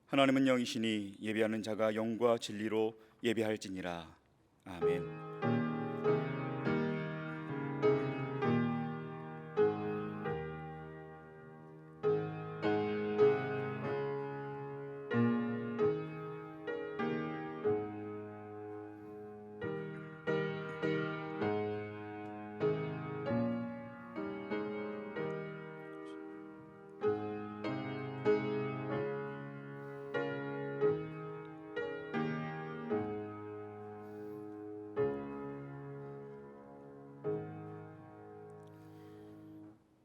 하나님은 영이시니 예배하는 자가 영과 진리로 예배할지니라. 아멘.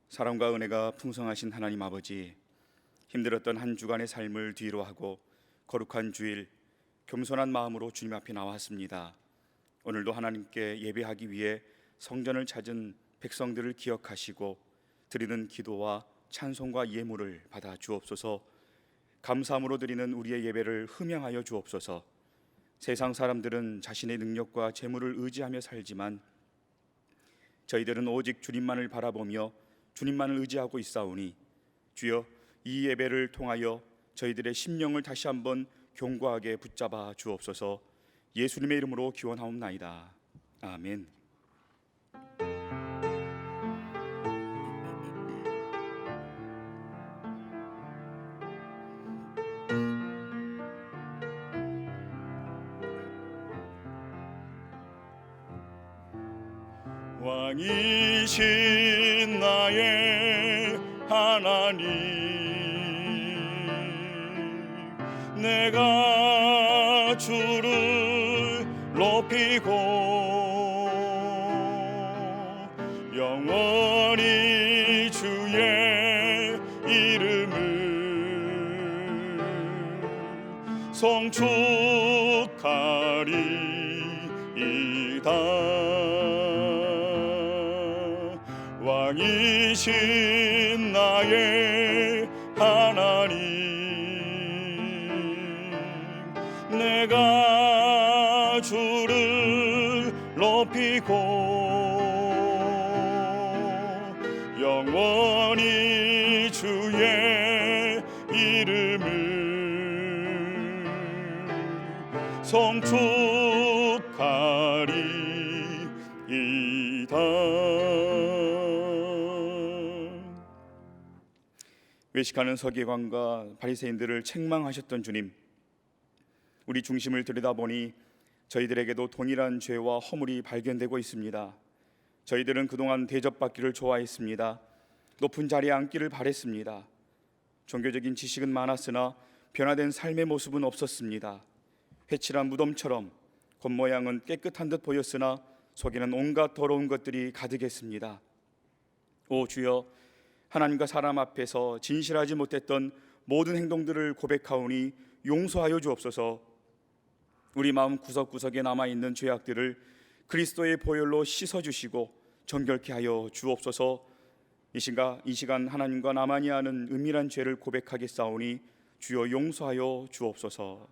사랑과 은혜가 풍성하신 하나님 아버지, 힘들었던 한 주간의 삶을 뒤로 하고 거룩한 주일 겸손한 마음으로 주님 앞에 나왔습니다. 오늘도 하나님께 예배하기 위해 성전을 찾은 백성들을 기억하시고 드리는 기도와 찬송과 예물을 받아 주옵소서. 감사함으로 드리는 우리의 예배를 흠양하여 주옵소서. 세상 사람들은 자신의 능력과 재물을 의지하며 살지만 저희들은 오직 주님만을 바라보며 주님만을 의지하고 있사오니 주여, 이 예배를 통하여 저희들의 심령을 다시 한번 견고하게 붙잡아 주옵소서. 예수님의 이름으로 기원하옵나이다. 아멘. 왕이신 나의 하나님, 내가 주를 높이고 영원히 주의 이름을 송축하리이다. 왕이신 나의 하나님, 내가 주를 높이고 영원히 주의 이름을 송축하리이다. 외식하는 서기관과 바리새인들을 책망하셨던 주님, 우리 중심을 들여다보니 저희들에게도 동일한 죄와 허물이 발견되고 있습니다. 저희들은 그동안 대접받기를 좋아했습니다. 높은 자리에 앉기를 바랬습니다. 종교적인 지식은 많았으나 변화된 삶의 모습은 없었습니다. 회칠한 무덤처럼 겉모양은 깨끗한 듯 보였으나 속에는 온갖 더러운 것들이 가득했습니다. 오 주여, 하나님과 사람 앞에서 진실하지 못했던 모든 행동들을 고백하오니 용서하여 주옵소서. 우리 마음 구석구석에 남아있는 죄악들을 그리스도의 보혈로 씻어주시고 정결케 하여 주옵소서. 이 시간 하나님과 나만이 아는 은밀한 죄를 고백하겠사오니 주여 용서하여 주옵소서.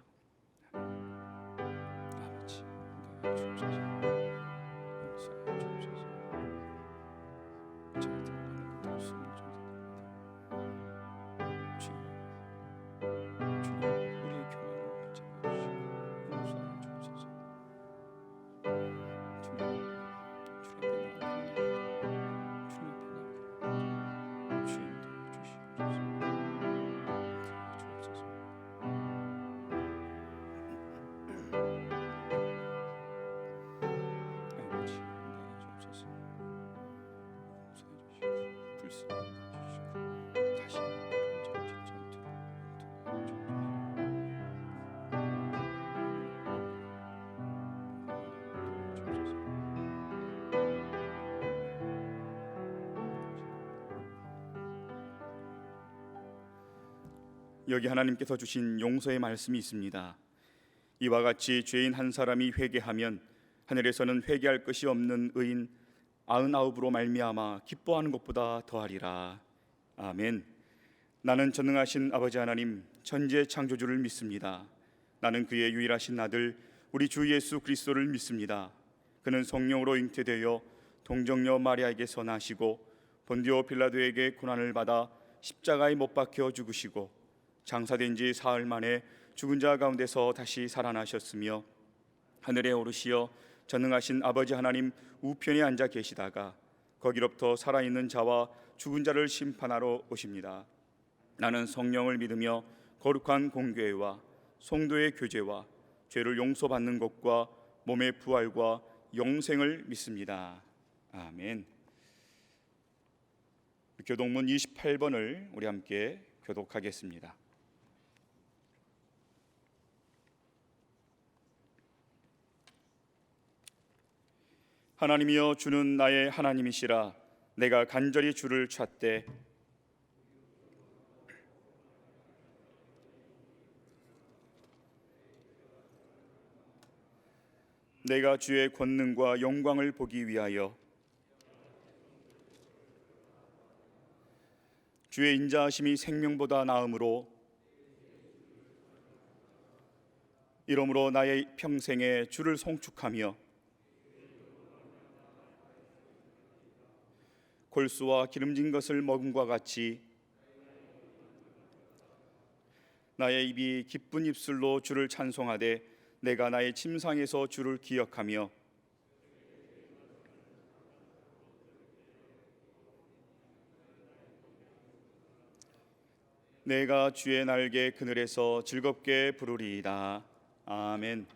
여기 하나님께서 주신 용서의 말씀이 있습니다. 이와 같이 죄인 한 사람이 회개하면 하늘에서는 회개할 것이 없는 의인 99으로 말미암아 기뻐하는 것보다 더하리라. 아멘. 나는 전능하신 아버지 하나님 천지의 창조주를 믿습니다. 나는 그의 유일하신 아들 우리 주 예수 그리스도를 믿습니다. 그는 성령으로 잉태되어 동정녀 마리아에게서 나시고 본디오 빌라도에게 고난을 받아 십자가에 못 박혀 죽으시고 장사된 지 사흘 만에 죽은 자 가운데서 다시 살아나셨으며 하늘에 오르시어 전능하신 아버지 하나님 우편에 앉아 계시다가 거기로부터 살아있는 자와 죽은 자를 심판하러 오십니다. 나는 성령을 믿으며 거룩한 공교회와 성도의 교제와 죄를 용서받는 것과 몸의 부활과 영생을 믿습니다. 아멘. 교독문 28번을 우리 함께 교독하겠습니다. 하나님이여, 주는 나의 하나님이시라. 내가 간절히 주를 찾되 내가 주의 권능과 영광을 보기 위하여 주의 인자하심이 생명보다 나음으로 이러므로 나의 평생에 주를 송축하며 골수와 기름진 것을 먹음과 같이 나의 입이 기쁜 입술로 주를 찬송하되 내가 나의 침상에서 주를 기억하며 내가 주의 날개 그늘에서 즐겁게 부르리이다. 아멘.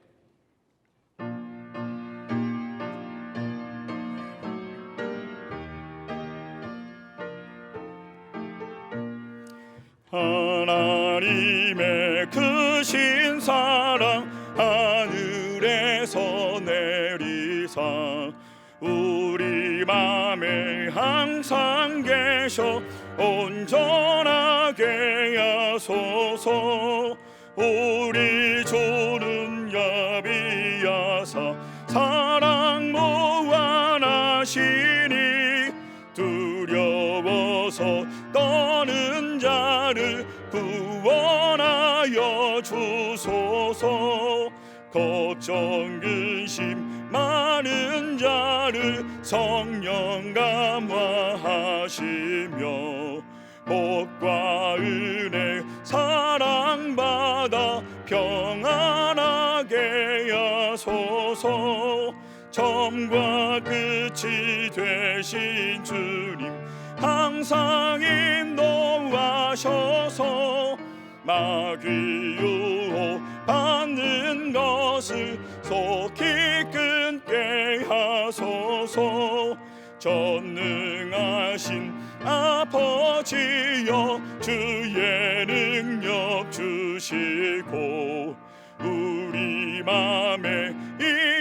하나님의 크신 사랑 하늘에서 내리사 우리 맘에 항상 계셔 온전하게 하소서. 우리 주는 야비하사 사랑 무한하시니 두려워서 떠는 자를 구원하여 주소서. 걱정 근심 많은 자를 성령 감화하시며 복과 은혜 사랑받아 평안하게 하소서. 처음과 끝이 되신 주님 항상 인도하셔서 마귀 유혹 받는 것을 속히 끊게 하소서. 전능하신 아버지여 주의 능력 주시고 우리 맘에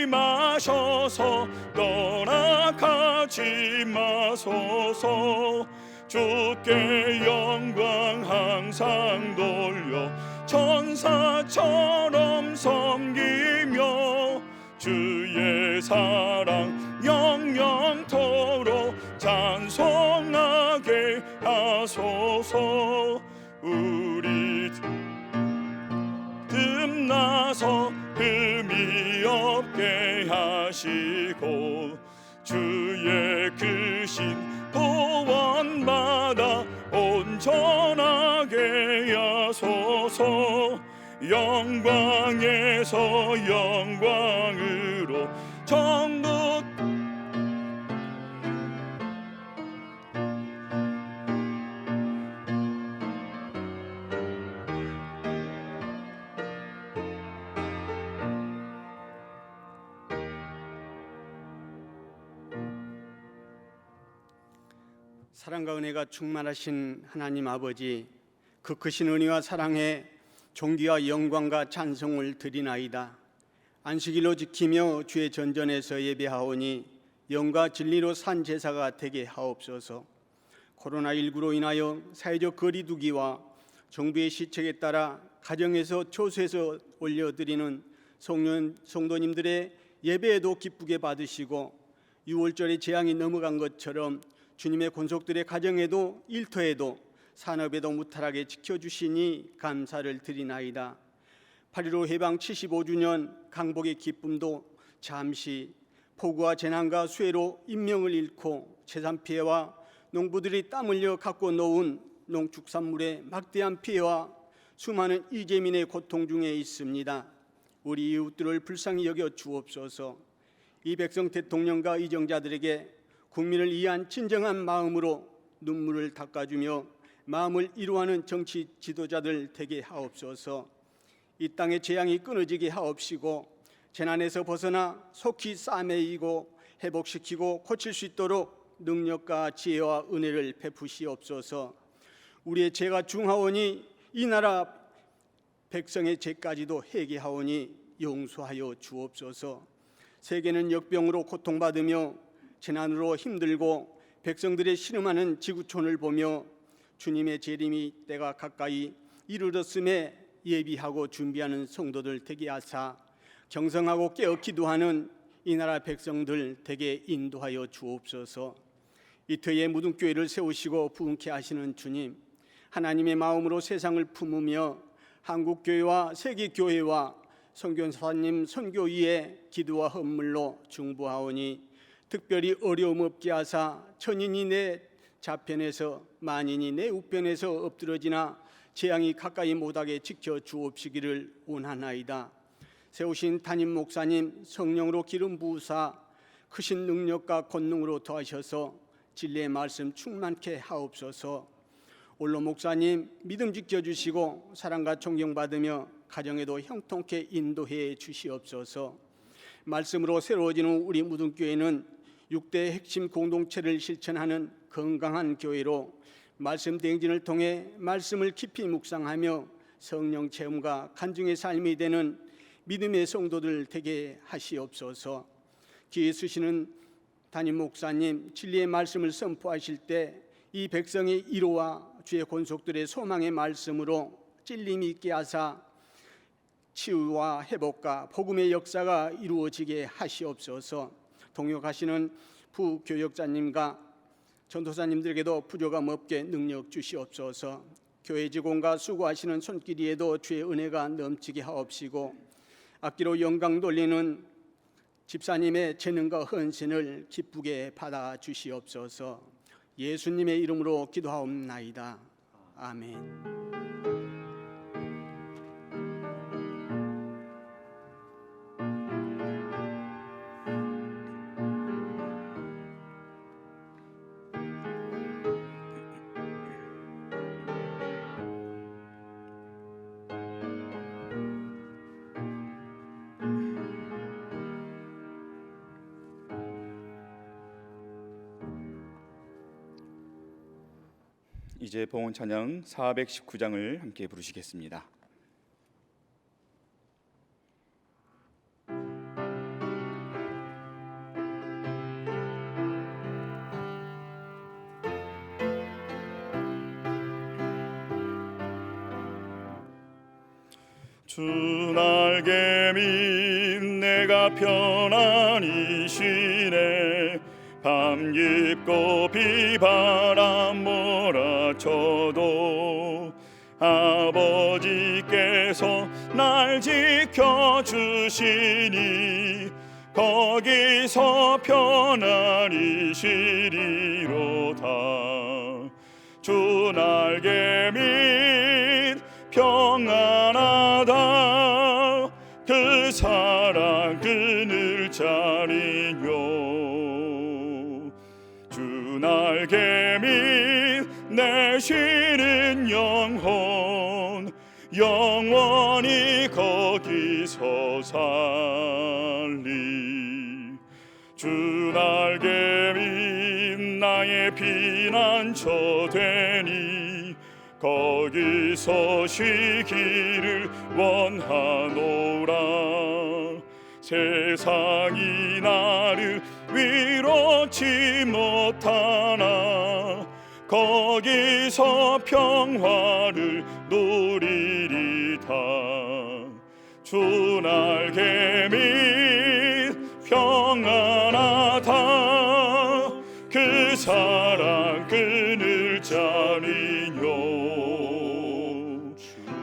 임하셔서 떠나가지 마소서. 주께 영광 항상 돌려 천사처럼 섬기며 주의 사랑 영영토록 찬송하게 하소서. 우리 틈나서 흠이 없게 하시고 주의 크신 구원받아 온전하게 하소서. 영광에서 영광으로 전부 사랑과 은혜가 충만하신 하나님 아버지, 그 크신 은혜와 사랑에 존귀와 영광과 찬송을 드리나이다. 안식일로 지키며 주의 전전에서 예배하오니 영과 진리로 산 제사가 되게 하옵소서. 코로나19로 인하여 사회적 거리두기와 정부의 시책에 따라 가정에서 초소해서 올려드리는 성도님들의 예배에도 기쁘게 받으시고 6월절의 재앙이 넘어간 것처럼 주님의 권속들의 가정에도 일터에도 산업에도 무탈하게 지켜주시니 감사를 드리나이다. 8.15 해방 75주년 강복의 기쁨도 잠시 폭우와 재난과 수해로 인명을 잃고 재산 피해와 농부들이 땀 흘려 갖고 놓은 농축산물의 막대한 피해와 수많은 이재민의 고통 중에 있습니다. 우리 이웃들을 불쌍히 여겨 주옵소서. 이 백성 대통령과 의정자들에게 국민을 위한 진정한 마음으로 눈물을 닦아주며 마음을 이루어하는 정치 지도자들 되게 하옵소서. 이 땅의 재앙이 끊어지게 하옵시고 재난에서 벗어나 속히 싸매이고 회복시키고 고칠 수 있도록 능력과 지혜와 은혜를 베푸시옵소서. 우리의 죄가 중하오니 이 나라 백성의 죄까지도 회개하오니 용서하여 주옵소서. 세계는 역병으로 고통받으며 재난으로 힘들고 백성들의 신음하는 지구촌을 보며 주님의 재림이 때가 가까이 이르렀음에 예비하고 준비하는 성도들 되게 하사 경성하고 깨어 기도하는 이 나라 백성들 되게 인도하여 주옵소서. 이터에 무등교회를 세우시고 부흥케 하시는 주님, 하나님의 마음으로 세상을 품으며 한국교회와 세계교회와 선교사님 선교위에 기도와 헌물로 중보하오니 특별히 어려움 없게 하사 천인이 내 좌편에서 만인이 내 우편에서 엎드러지나 재앙이 가까이 못하게 지켜 주옵시기를 원하나이다. 세우신 담임 목사님 성령으로 기름 부으사 크신 능력과 권능으로 더하셔서 진리의 말씀 충만케 하옵소서. 올로 목사님 믿음 지켜주시고 사랑과 존경받으며 가정에도 형통케 인도해 주시옵소서. 말씀으로 새로워지는 우리 무등교회는 6대 핵심 공동체를 실천하는 건강한 교회로 말씀 대행진을 통해 말씀을 깊이 묵상하며 성령 체험과 간증의 삶이 되는 믿음의 성도들 되게 하시옵소서. 기회 쓰시는 담임 목사님 진리의 말씀을 선포하실 때 이 백성의 위로와 주의 권속들의 소망의 말씀으로 찔림이 있게 하사 치유와 회복과 복음의 역사가 이루어지게 하시옵소서. 동역하시는 부교역자님과 전도사님들에게도 부족함 없게 능력 주시옵소서. 교회 직원과 수고하시는 손길이에도 주의 은혜가 넘치게 하옵시고 악기로 영광 돌리는 집사님의 재능과 헌신을 기쁘게 받아 주시옵소서. 예수님의 이름으로 기도하옵나이다. 아멘. 이제 봉헌 찬양 419장을 함께 부르시겠습니다. 주 날개민 내가 편안히 쉬네. 밤 깊고 비바람 몰아쳐도 아버지께서 날 지켜주시니 거기서 편안히 쉬리로다. 주 날개 밑 평안하다. 그 사랑 그늘 자리뇨. 주 날개 밑 내 쉬는 영혼 영원히 거기서 살리. 주 날개 밑 나의 피난처 되니 거기서 쉬기를 원하노라. 세상이 나를 위로치 못하나 거기서 평화를 누리리다. 주 날개 밑 평안하다. 그 사랑 그늘 자리뇨.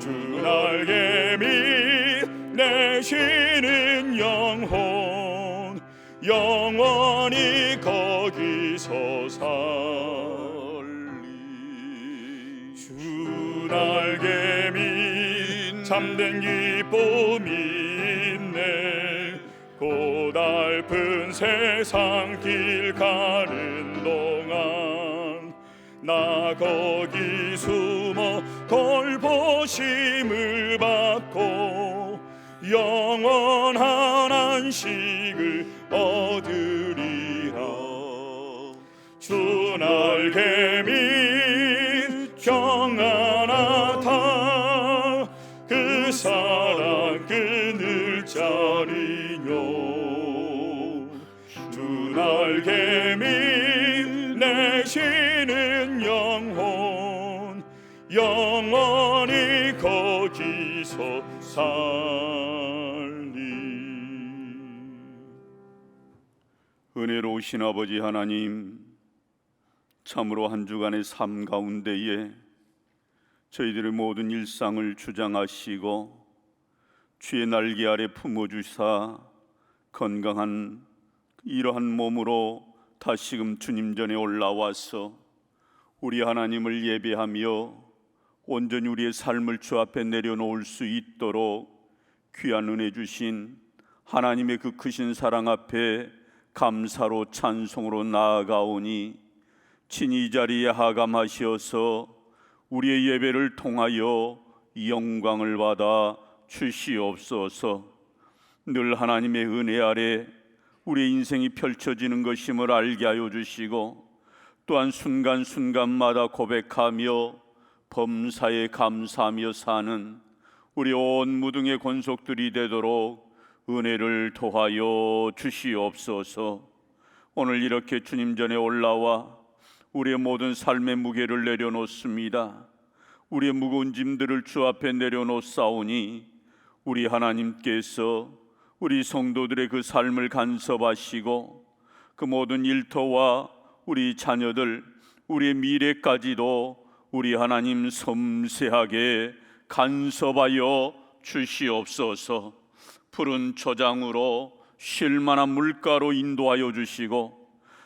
주 날개 밑 내 쉬는 영혼 영원히 거기서 살리. 주 날개 밑 참된 기쁨이 있네. 고달픈 세상 길 가는 동안 나 거기 숨어 돌보심을 받고 영원한 안식을 얻으리라. 주 날개 밑 평안하다. 그 사랑 끊을 자리뇨. 주 날개 밑 내쉬는 영혼 영원히 거기서 살리. 은혜로우신 아버지 하나님, 참으로 한 주간의 삶 가운데에 저희들의 모든 일상을 주장하시고 주의 날개 아래 품어주사 건강한 이러한 몸으로 다시금 주님 전에 올라와서 우리 하나님을 예배하며 온전히 우리의 삶을 주 앞에 내려놓을 수 있도록 귀한 은혜 주신 하나님의 그 크신 사랑 앞에 감사로 찬송으로 나아가오니 친히 이 자리에 하감하시어서 우리의 예배를 통하여 영광을 받아 주시옵소서. 늘 하나님의 은혜 아래 우리의 인생이 펼쳐지는 것임을 알게 하여 주시고 또한 순간순간마다 고백하며 범사에 감사하며 사는 우리 온 무등의 권속들이 되도록 은혜를 더하여 주시옵소서. 오늘 이렇게 주님 전에 올라와 우리의 모든 삶의 무게를 내려놓습니다. 우리의 무거운 짐들을 주 앞에 내려놓사오니 우리 하나님께서 우리 성도들의 그 삶을 간섭하시고 그 모든 일터와 우리 자녀들, 우리의 미래까지도 우리 하나님 섬세하게 간섭하여 주시옵소서. 푸른 초장으로 쉴만한 물가로 인도하여 주시고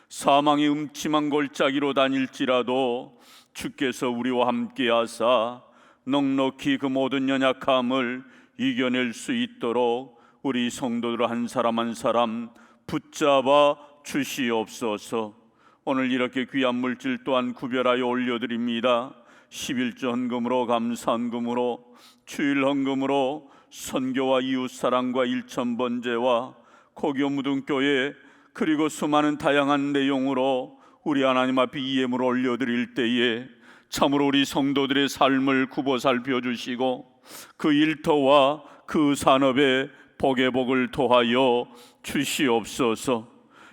사망의 음침한 골짜기로 다닐지라도 주께서 우리와 함께 하사 넉넉히 그 모든 연약함을 이겨낼 수 있도록 우리 성도들 한 사람 한 사람 붙잡아 주시옵소서. 오늘 이렇게 귀한 물질 또한 구별하여 올려드립니다. 11조 헌금으로 감사헌금으로 주일 헌금으로 선교와 이웃사랑과 일천번제와 고교 무등교회 그리고 수많은 다양한 내용으로 우리 하나님 앞에 이 예물을 올려드릴 때에 참으로 우리 성도들의 삶을 굽어 살펴주시고 그 일터와 그 산업에 복의 복을 더하여 주시옵소서.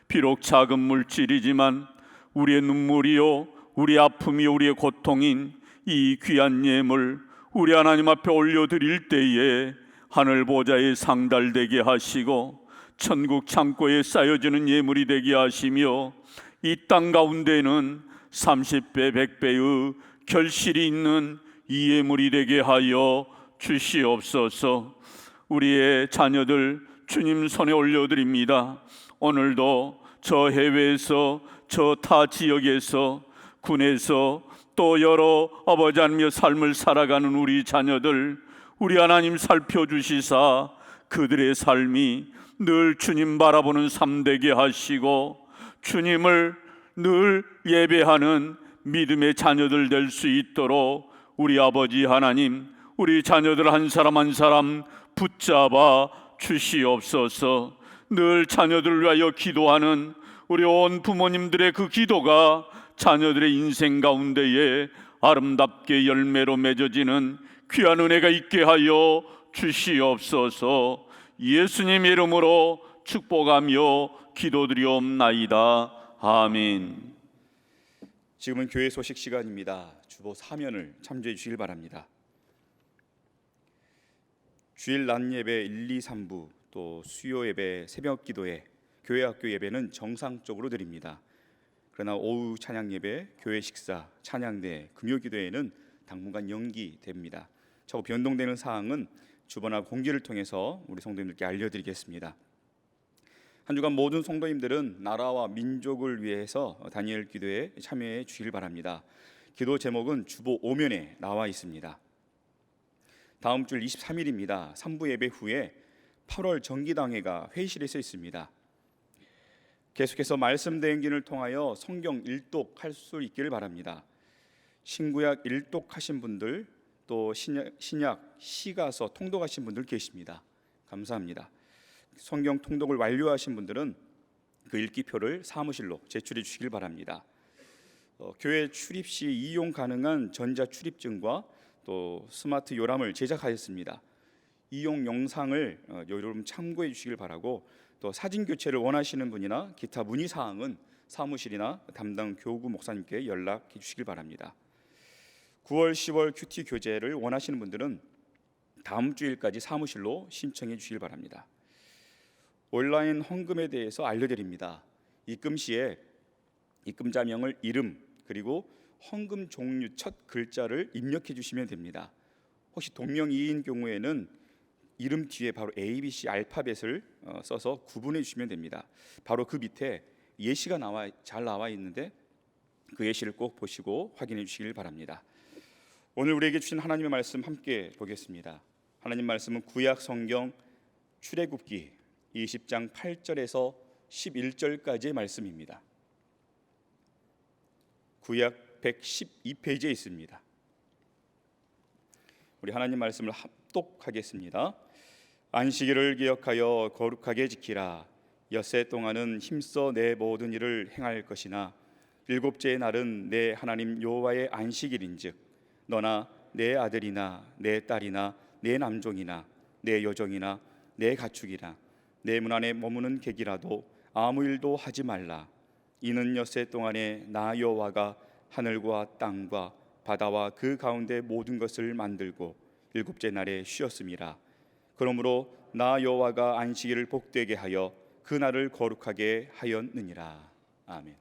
비록 작은 물질이지만 우리의 눈물이요 우리 아픔이 우리의 고통인 이 귀한 예물 우리 하나님 앞에 올려드릴 때에 하늘 보좌에 상달되게 하시고 천국 창고에 쌓여지는 예물이 되게 하시며 이 땅 가운데는 30배 100배의 결실이 있는 이 예물이 되게 하여 주시옵소서. 우리의 자녀들 주님 손에 올려드립니다. 오늘도 저 해외에서 저 타 지역에서 군에서 또 여러 아버지 하나님의 삶을 살아가는 우리 자녀들 우리 하나님 살펴주시사 그들의 삶이 늘 주님 바라보는 삶 되게 하시고 주님을 늘 예배하는 믿음의 자녀들 될 수 있도록 우리 아버지 하나님 우리 자녀들 한 사람 한 사람 붙잡아 주시옵소서. 늘 자녀들을 위하여 기도하는 우리 온 부모님들의 그 기도가 자녀들의 인생 가운데에 아름답게 열매로 맺어지는 귀한 은혜가 있게 하여 주시옵소서. 예수님 이름으로 축복하며 기도드리옵나이다. 아멘. 지금은 교회 소식 시간입니다. 주보 사면을 참조해 주시길 바랍니다. 주일 낮 예배 1, 2, 3부 또 수요 예배 새벽 기도회 교회 학교 예배는 정상적으로 드립니다. 그러나 오후 찬양 예배, 교회 식사, 찬양대, 금요 기도회는 당분간 연기됩니다. 차후 변동되는 사항은 주보나 공지를 통해서 우리 성도님들께 알려드리겠습니다. 한 주간 모든 성도님들은 나라와 민족을 위해서 다니엘 기도에 참여해 주시길 바랍니다. 기도 제목은 주보 5면에 나와 있습니다. 다음 주 23일입니다. 3부 예배 후에 8월 정기당회가 회의실에서 있습니다. 계속해서 말씀 대행진을 통하여 성경 일독할 수 있기를 바랍니다. 신구약 일독하신 분들, 또 신약 시가서 통독하신 분들 계십니다. 감사합니다. 성경 통독을 완료하신 분들은 그 읽기표를 사무실로 제출해 주시길 바랍니다. 교회 출입 시 이용 가능한 전자 출입증과 또 스마트 요람을 제작하였습니다. 이용 영상을 여러분 참고해 주시길 바라고, 또 사진 교체를 원하시는 분이나 기타 문의 사항은 사무실이나 담당 교구 목사님께 연락해 주시길 바랍니다. 9월 10월 큐티 교재를 원하시는 분들은 다음 주일까지 사무실로 신청해 주시길 바랍니다. 온라인 헌금에 대해서 알려드립니다. 입금 시에 입금자명을 이름 그리고 헌금 종류 첫 글자를 입력해 주시면 됩니다. 혹시 동명이인 경우에는 이름 뒤에 바로 ABC 알파벳을 써서 구분해 주시면 됩니다. 바로 그 밑에 예시가 잘 나와 있는데 그 예시를 꼭 보시고 확인해 주시길 바랍니다. 오늘 우리에게 주신 하나님의 말씀 함께 보겠습니다. 하나님 말씀은 구약 성경 출애굽기 20장 8절에서 11절까지의 말씀입니다. 구약 112페이지에 있습니다. 우리 하나님 말씀을 합독하겠습니다. 안식일을 기억하여 거룩하게 지키라. 엿새 동안은 힘써 내 모든 일을 행할 것이나 일곱째의 날은 내 하나님 여호와의 안식일인즉 너나 내 아들이나 내 딸이나 내 남종이나 내 여종이나 내 가축이나 내 문 안에 머무는 객이라도 아무 일도 하지 말라. 이는 엿새 동안에 나 여호와가 하늘과 땅과 바다와 그 가운데 모든 것을 만들고 일곱째 날에 쉬었음이라. 그러므로 나 여호와가 안식일을 복되게 하여 그 날을 거룩하게 하였느니라. 아멘.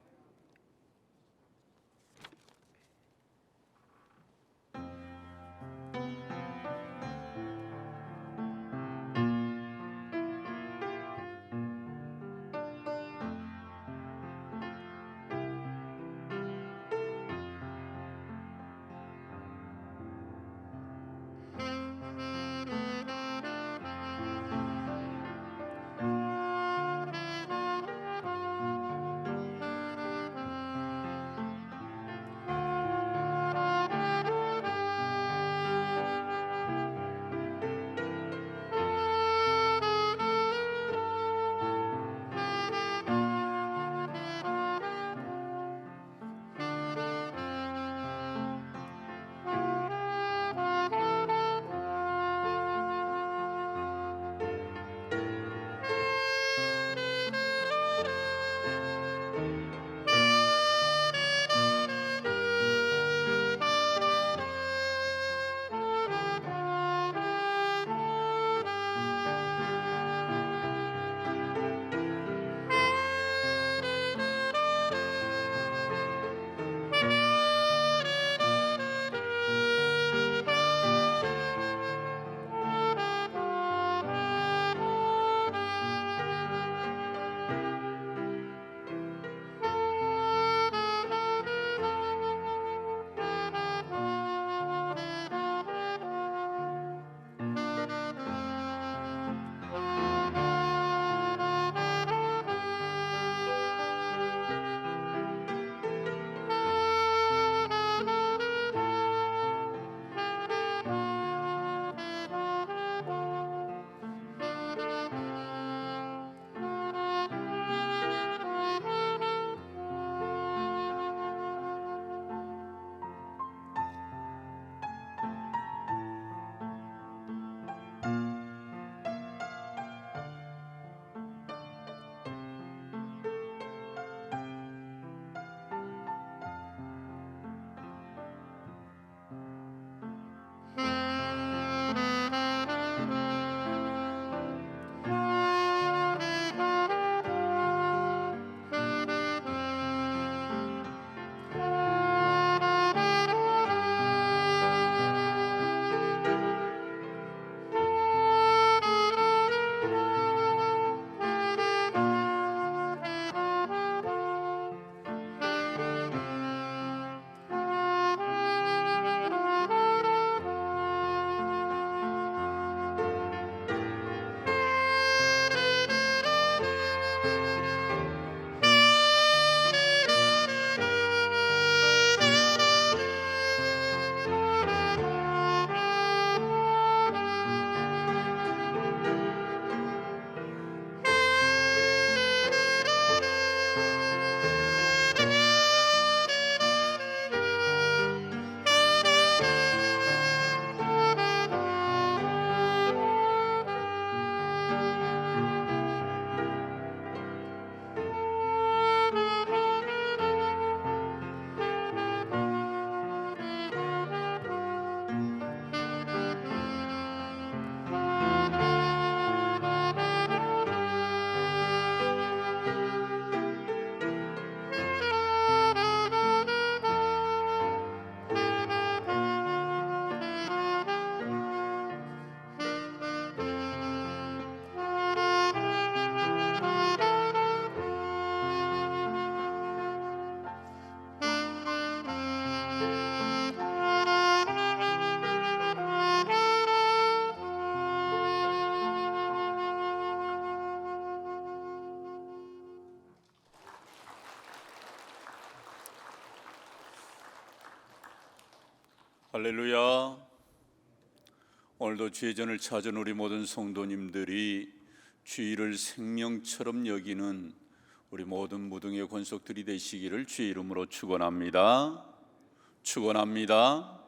할렐루야. 오늘도 주의전을 찾은 우리 모든 성도님들이 주의를 생명처럼 여기는 우리 모든 무등의 권속들이 되시기를 주의 이름으로 축원합니다. 축원합니다.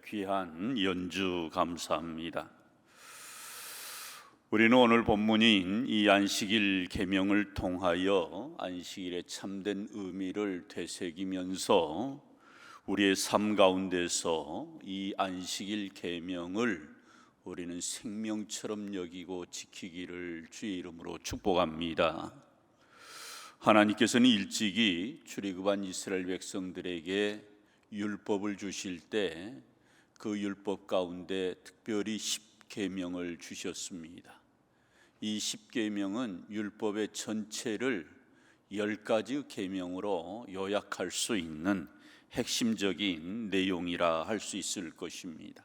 귀한 연주 감사합니다. 우리는 오늘 본문인 이 안식일 계명을 통하여 안식일의 참된 의미를 되새기면서 우리의 삶 가운데서 이 안식일 계명을 우리는 생명처럼 여기고 지키기를 주의 이름으로 축복합니다. 하나님께서는 일찍이 출애굽한 이스라엘 백성들에게 율법을 주실 때 그 율법 가운데 특별히 10계명을 주셨습니다. 이 10계명은 율법의 전체를 10가지 계명으로 요약할 수 있는 핵심적인 내용이라 할 수 있을 것입니다.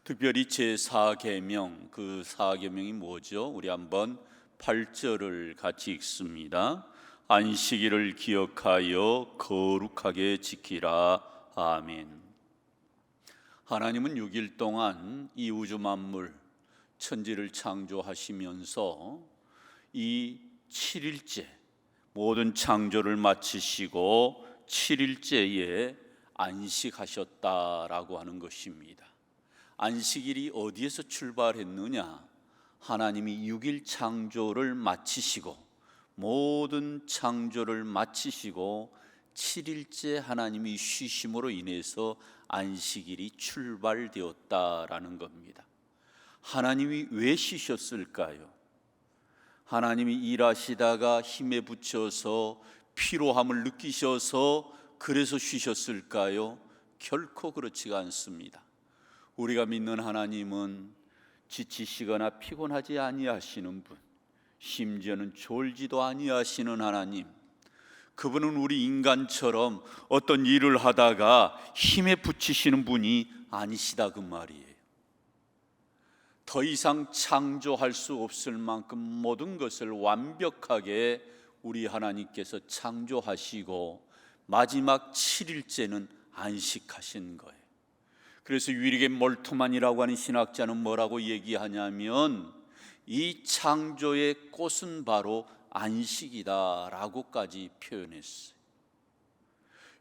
특별히 제4계명, 그 4계명이 뭐죠? 우리 한번 8절을 같이 읽습니다. 안식일을 기억하여 거룩하게 지키라. 아멘. 하나님은 6일 동안 이 우주 만물 천지를 창조하시면서 이 7일째 모든 창조를 마치시고 7일째에 안식하셨다라고 하는 것입니다. 안식일이 어디에서 출발했느냐? 하나님이 6일 창조를 마치시고 모든 창조를 마치시고 7일째 하나님이 쉬심으로 인해서 안식일이 출발되었다라는 겁니다. 하나님이 왜 쉬셨을까요? 하나님이 일하시다가 힘에 부쳐서 피로함을 느끼셔서 그래서 쉬셨을까요? 결코 그렇지가 않습니다. 우리가 믿는 하나님은 지치시거나 피곤하지 아니하시는 분, 심지어는 졸지도 아니하시는 하나님, 그분은 우리 인간처럼 어떤 일을 하다가 힘에 부치시는 분이 아니시다 그 말이에요. 더 이상 창조할 수 없을 만큼 모든 것을 완벽하게 우리 하나님께서 창조하시고 마지막 7일째는 안식하신 거예요. 그래서 유일하게 몰트만이라고 하는 신학자는 뭐라고 얘기하냐면 이 창조의 꽃은 바로 안식이다라고까지 표현했어요.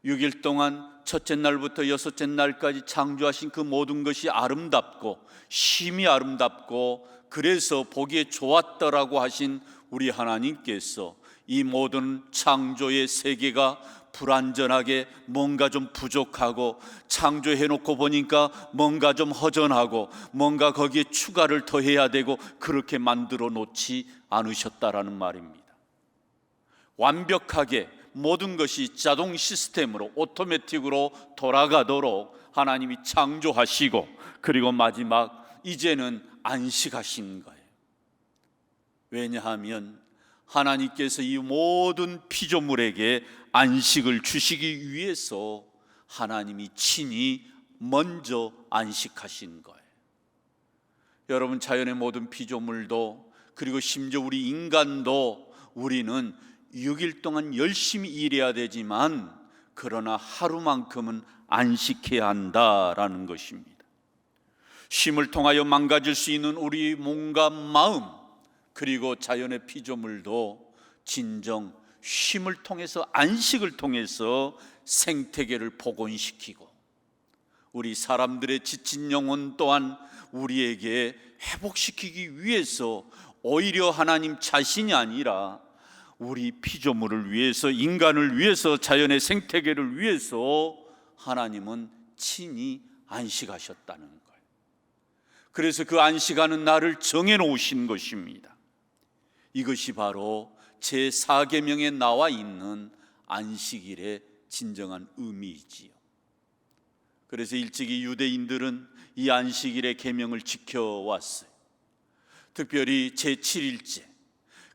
6일 동안 첫째 날부터 여섯째 날까지 창조하신 그 모든 것이 아름답고 심히 아름답고 그래서 보기에 좋았더라고 하신 우리 하나님께서 이 모든 창조의 세계가 불완전하게 뭔가 좀 부족하고 창조해놓고 보니까 뭔가 좀 허전하고 뭔가 거기에 추가를 더해야 되고 그렇게 만들어 놓지 않으셨다라는 말입니다. 완벽하게 모든 것이 자동 시스템으로 오토매틱으로 돌아가도록 하나님이 창조하시고 그리고 마지막 이제는 안식하신 거예요. 왜냐하면 하나님께서 이 모든 피조물에게 안식을 주시기 위해서 하나님이 친히 먼저 안식하신 거예요. 여러분, 자연의 모든 피조물도 그리고 심지어 우리 인간도 우리는 6일 동안 열심히 일해야 되지만 그러나 하루만큼은 안식해야 한다라는 것입니다. 쉼을 통하여 망가질 수 있는 우리 몸과 마음 그리고 자연의 피조물도 진정 쉼을 통해서 안식을 통해서 생태계를 복원시키고 우리 사람들의 지친 영혼 또한 우리에게 회복시키기 위해서 오히려 하나님 자신이 아니라 우리 피조물을 위해서 인간을 위해서 자연의 생태계를 위해서 하나님은 친히 안식하셨다는 거예요. 그래서 그 안식하는 날을 정해놓으신 것입니다. 이것이 바로 제4계명에 나와 있는 안식일의 진정한 의미이지요. 그래서 일찍이 유대인들은 이 안식일의 계명을 지켜왔어요. 특별히 제7일째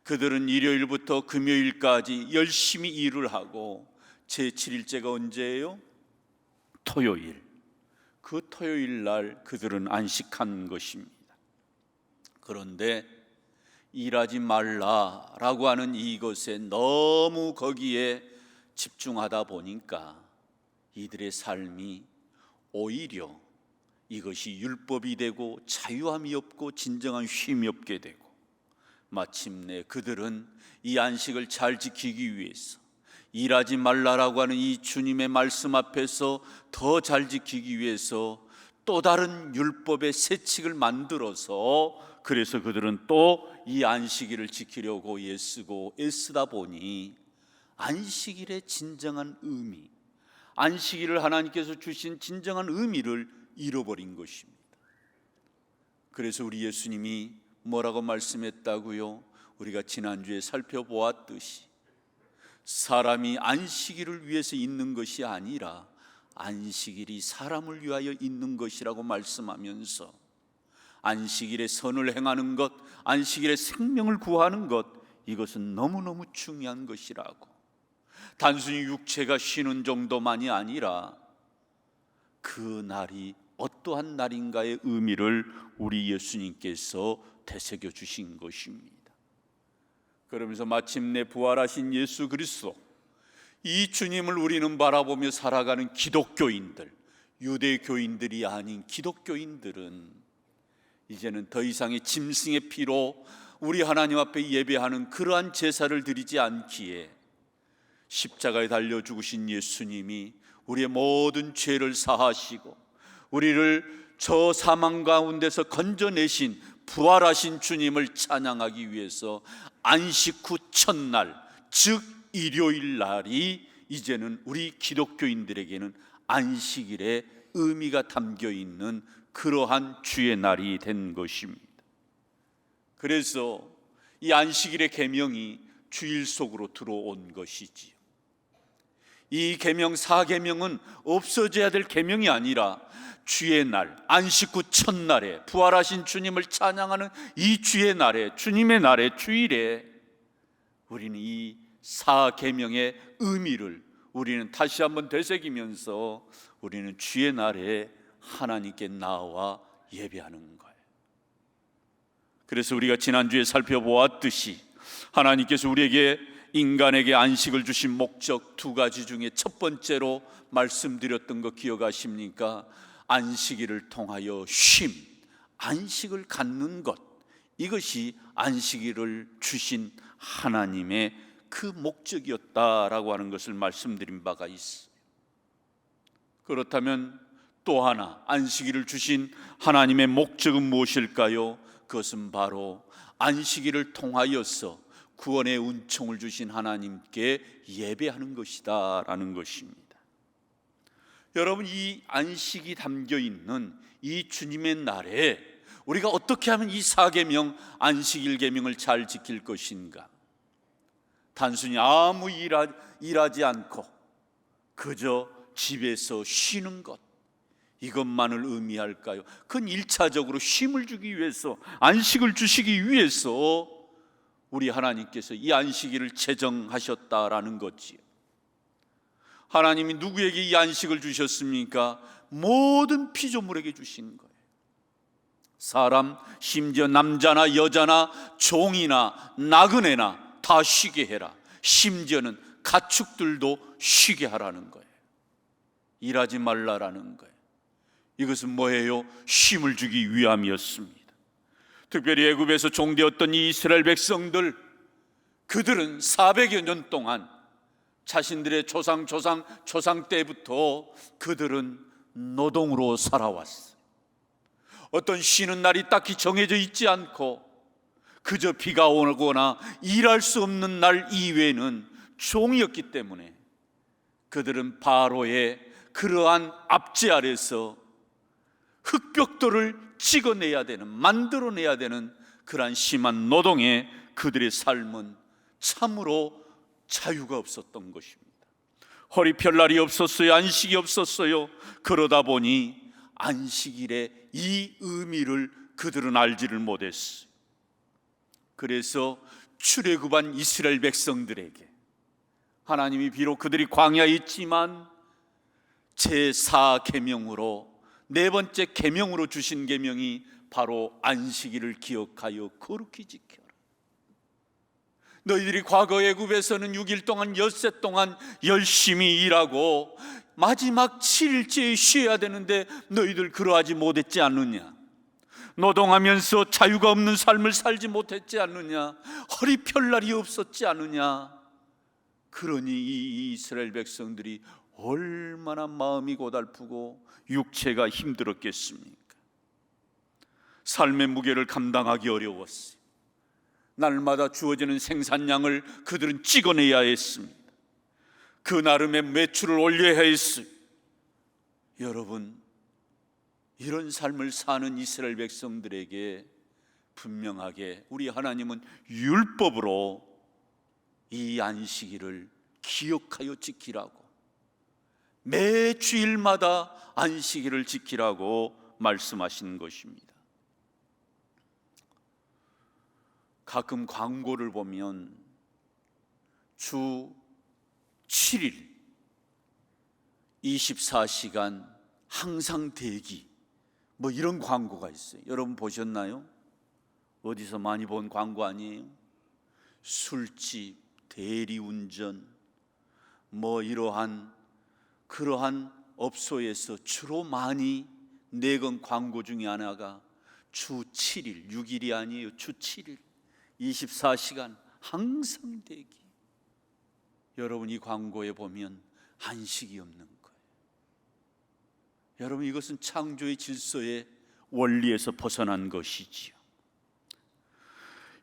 그들은 일요일부터 금요일까지 열심히 일을 하고 제7일째가 언제예요? 토요일. 그 토요일 날 그들은 안식한 것입니다. 그런데 일하지 말라라고 하는 이것에 너무 거기에 집중하다 보니까 이들의 삶이 오히려 이것이 율법이 되고 자유함이 없고 진정한 쉼이 없게 되고, 마침내 그들은 이 안식을 잘 지키기 위해서 일하지 말라라고 하는 이 주님의 말씀 앞에서 더 잘 지키기 위해서 또 다른 율법의 세칙을 만들어서, 그래서 그들은 또 이 안식일을 지키려고 애쓰다 보니 안식일의 진정한 의미, 안식일을 하나님께서 주신 진정한 의미를 잃어버린 것입니다. 그래서 우리 예수님이 뭐라고 말씀했다고요? 우리가 지난주에 살펴보았듯이 사람이 안식일을 위해서 있는 것이 아니라 안식일이 사람을 위하여 있는 것이라고 말씀하면서, 안식일에 선을 행하는 것, 안식일에 생명을 구하는 것, 이것은 너무너무 중요한 것이라고, 단순히 육체가 쉬는 정도만이 아니라 그 날이 어떠한 날인가의 의미를 우리 예수님께서 되새겨 주신 것입니다. 그러면서 마침내 부활하신 예수 그리스도, 이 주님을 우리는 바라보며 살아가는 기독교인들, 유대교인들이 아닌 기독교인들은 이제는 더 이상의 짐승의 피로 우리 하나님 앞에 예배하는 그러한 제사를 드리지 않기에, 십자가에 달려 죽으신 예수님이 우리의 모든 죄를 사하시고 우리를 저 사망 가운데서 건져내신 부활하신 주님을 찬양하기 위해서 안식 후 첫날, 즉 일요일 날이 이제는 우리 기독교인들에게는 안식일의 의미가 담겨 있는 그러한 주의 날이 된 것입니다. 그래서 이 안식일의 계명이 주일 속으로 들어온 것이지요. 이 계명, 사계명은 없어져야 될 계명이 아니라 주의 날, 안식 후 첫날에 부활하신 주님을 찬양하는 이 주의 날에, 주님의 날에, 주일에 우리는 이 사계명의 의미를 우리는 다시 한번 되새기면서 우리는 주의 날에 하나님께 나와 예배하는 거예요. 그래서 우리가 지난주에 살펴보았듯이 하나님께서 우리에게, 인간에게 안식을 주신 목적 두 가지 중에 첫 번째로 말씀드렸던 거 기억하십니까? 안식일을 통하여 쉼, 안식을 갖는 것, 이것이 안식일을 주신 하나님의 그 목적이었다라고 하는 것을 말씀드린 바가 있어요. 그렇다면 또 하나 안식일을 주신 하나님의 목적은 무엇일까요? 그것은 바로 안식일을 통하여서 구원의 은총을 주신 하나님께 예배하는 것이다 라는 것입니다. 여러분, 이 안식이 담겨 있는 이 주님의 날에 우리가 어떻게 하면 이 사계명, 안식일 계명을 잘 지킬 것인가? 단순히 아무 일하지 않고 그저 집에서 쉬는 것, 이것만을 의미할까요? 그건 1차적으로 쉼을 주기 위해서, 안식을 주시기 위해서 우리 하나님께서 이 안식일을 제정하셨다라는 거지요. 하나님이 누구에게 이 안식을 주셨습니까? 모든 피조물에게 주신 거예요. 사람, 심지어 남자나 여자나 종이나 나그네나 다 쉬게 해라. 심지어는 가축들도 쉬게 하라는 거예요. 일하지 말라라는 거예요. 이것은 뭐예요? 쉼을 주기 위함이었습니다. 특별히 애굽에서 종되었던 이 이스라엘 백성들, 그들은 400여 년 동안 자신들의 조상 때부터 그들은 노동으로 살아왔어요. 어떤 쉬는 날이 딱히 정해져 있지 않고 그저 비가 오거나 일할 수 없는 날 이외에는 종이었기 때문에 그들은 바로의 그러한 압제 아래서 흙벽돌을 찍어내야 되는, 만들어내야 되는 그러한 심한 노동에 그들의 삶은 참으로 자유가 없었던 것입니다. 허리 펼 날이 없었어요. 안식이 없었어요. 그러다 보니 안식일의 이 의미를 그들은 알지를 못했어요. 그래서 출애굽한 이스라엘 백성들에게 하나님이 비록 그들이 광야에 있지만 제4계명으로, 네 번째 계명으로 주신 계명이 바로 안식일을 기억하여 거룩히 지켜라. 너희들이 과거 애굽에서는 6일 동안 엿새 동안 열심히 일하고 마지막 7일째에 쉬어야 되는데 너희들 그러하지 못했지 않느냐? 노동하면서 자유가 없는 삶을 살지 못했지 않느냐? 허리 펼 날이 없었지 않느냐? 그러니 이 이스라엘 백성들이 얼마나 마음이 고달프고 육체가 힘들었겠습니까? 삶의 무게를 감당하기 어려웠어요. 날마다 주어지는 생산량을 그들은 찍어내야 했습니다. 그 나름의 매출을 올려야 했어요. 여러분, 이런 삶을 사는 이스라엘 백성들에게 분명하게 우리 하나님은 율법으로 이 안식일을 기억하여 지키라고, 매 주일마다 안식일을 지키라고 말씀하신 것입니다. 가끔 광고를 보면 주 7일 24시간 항상 대기, 뭐 이런 광고가 있어요. 여러분 보셨나요? 어디서 많이 본 광고 아니에요? 술집, 대리운전, 뭐 그러한 업소에서 주로 많이 내건 광고 중에 하나가 주 7일, 6일이 아니에요. 주 7일 24시간 항상 대기. 여러분, 이 광고에 보면 안식이 없는 거예요. 여러분, 이것은 창조의 질서의 원리에서 벗어난 것이지요.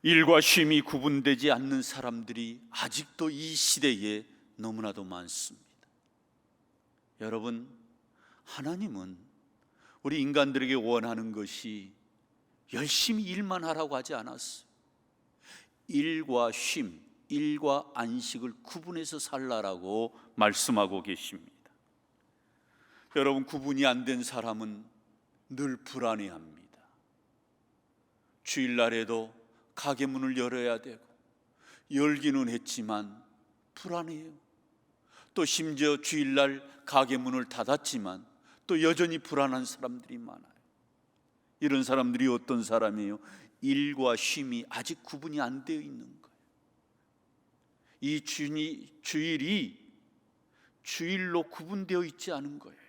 일과 쉼이 구분되지 않는 사람들이 아직도 이 시대에 너무나도 많습니다. 여러분, 하나님은 우리 인간들에게 원하는 것이 열심히 일만 하라고 하지 않았어요. 일과 쉼, 일과 안식을 구분해서 살라라고 말씀하고 계십니다. 여러분, 구분이 안 된 사람은 늘 불안해합니다. 주일날에도 가게 문을 열어야 되고 열기는 했지만 불안해요. 또 심지어 주일날 가게 문을 닫았지만 또 여전히 불안한 사람들이 많아요. 이런 사람들이 어떤 사람이에요? 일과 쉼이 아직 구분이 안 되어 있는 거예요. 이 주일이 주일로 구분되어 있지 않은 거예요.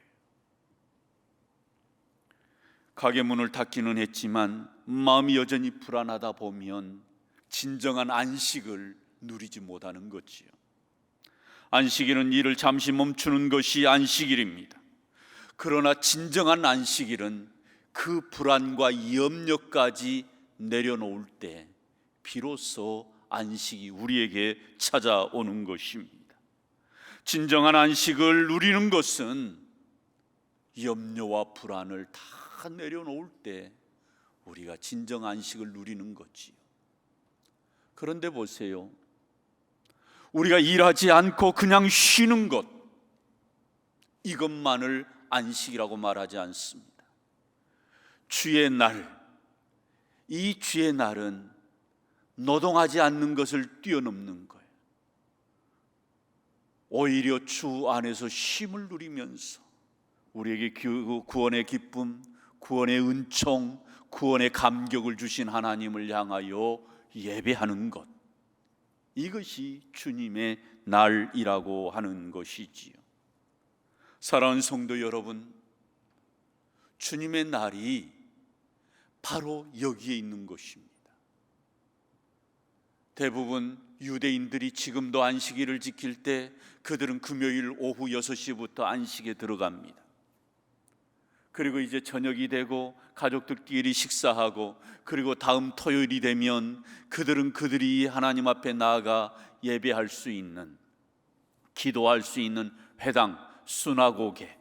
가게 문을 닫기는 했지만 마음이 여전히 불안하다 보면 진정한 안식을 누리지 못하는 거지요. 안식일은 일을 잠시 멈추는 것이 안식일입니다. 그러나 진정한 안식일은 그 불안과 염려까지 내려놓을 때 비로소 안식이 우리에게 찾아오는 것입니다. 진정한 안식을 누리는 것은 염려와 불안을 다 내려놓을 때 우리가 진정 안식을 누리는 거지요. 그런데 보세요. 우리가 일하지 않고 그냥 쉬는 것, 이것만을 안식이라고 말하지 않습니다. 주의 날, 이 주의 날은 노동하지 않는 것을 뛰어넘는 거예요. 오히려 주 안에서 쉼을 누리면서 우리에게 구원의 기쁨, 구원의 은총, 구원의 감격을 주신 하나님을 향하여 예배하는 것, 이것이 주님의 날이라고 하는 것이지요. 사랑하는 성도 여러분, 주님의 날이 바로 여기에 있는 것입니다. 대부분 유대인들이 지금도 안식일을 지킬 때 그들은 금요일 오후 6시부터 안식에 들어갑니다. 그리고 이제 저녁이 되고 가족들끼리 식사하고 그리고 다음 토요일이 되면 그들이 하나님 앞에 나아가 예배할 수 있는, 기도할 수 있는 회당, 수나고게,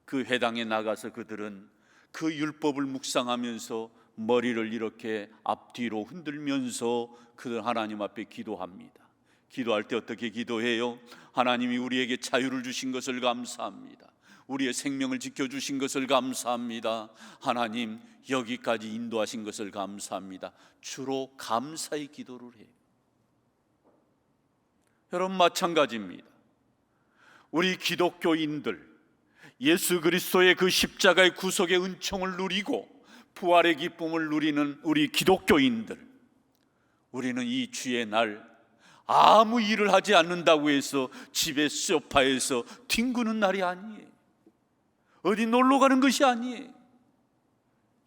그 회당에 나가서 그들은 그 율법을 묵상하면서 머리를 이렇게 앞뒤로 흔들면서 그들 하나님 앞에 기도합니다. 기도할 때 어떻게 기도해요? 하나님이 우리에게 자유를 주신 것을 감사합니다. 우리의 생명을 지켜주신 것을 감사합니다. 하나님, 여기까지 인도하신 것을 감사합니다. 주로 감사의 기도를 해요. 여러분, 마찬가지입니다. 우리 기독교인들, 예수 그리스도의 그 십자가의 구속의 은총을 누리고 부활의 기쁨을 누리는 우리 기독교인들, 우리는 이 주의 날 아무 일을 하지 않는다고 해서 집에 소파에서 뒹구는 날이 아니에요. 어디 놀러 가는 것이 아니에요.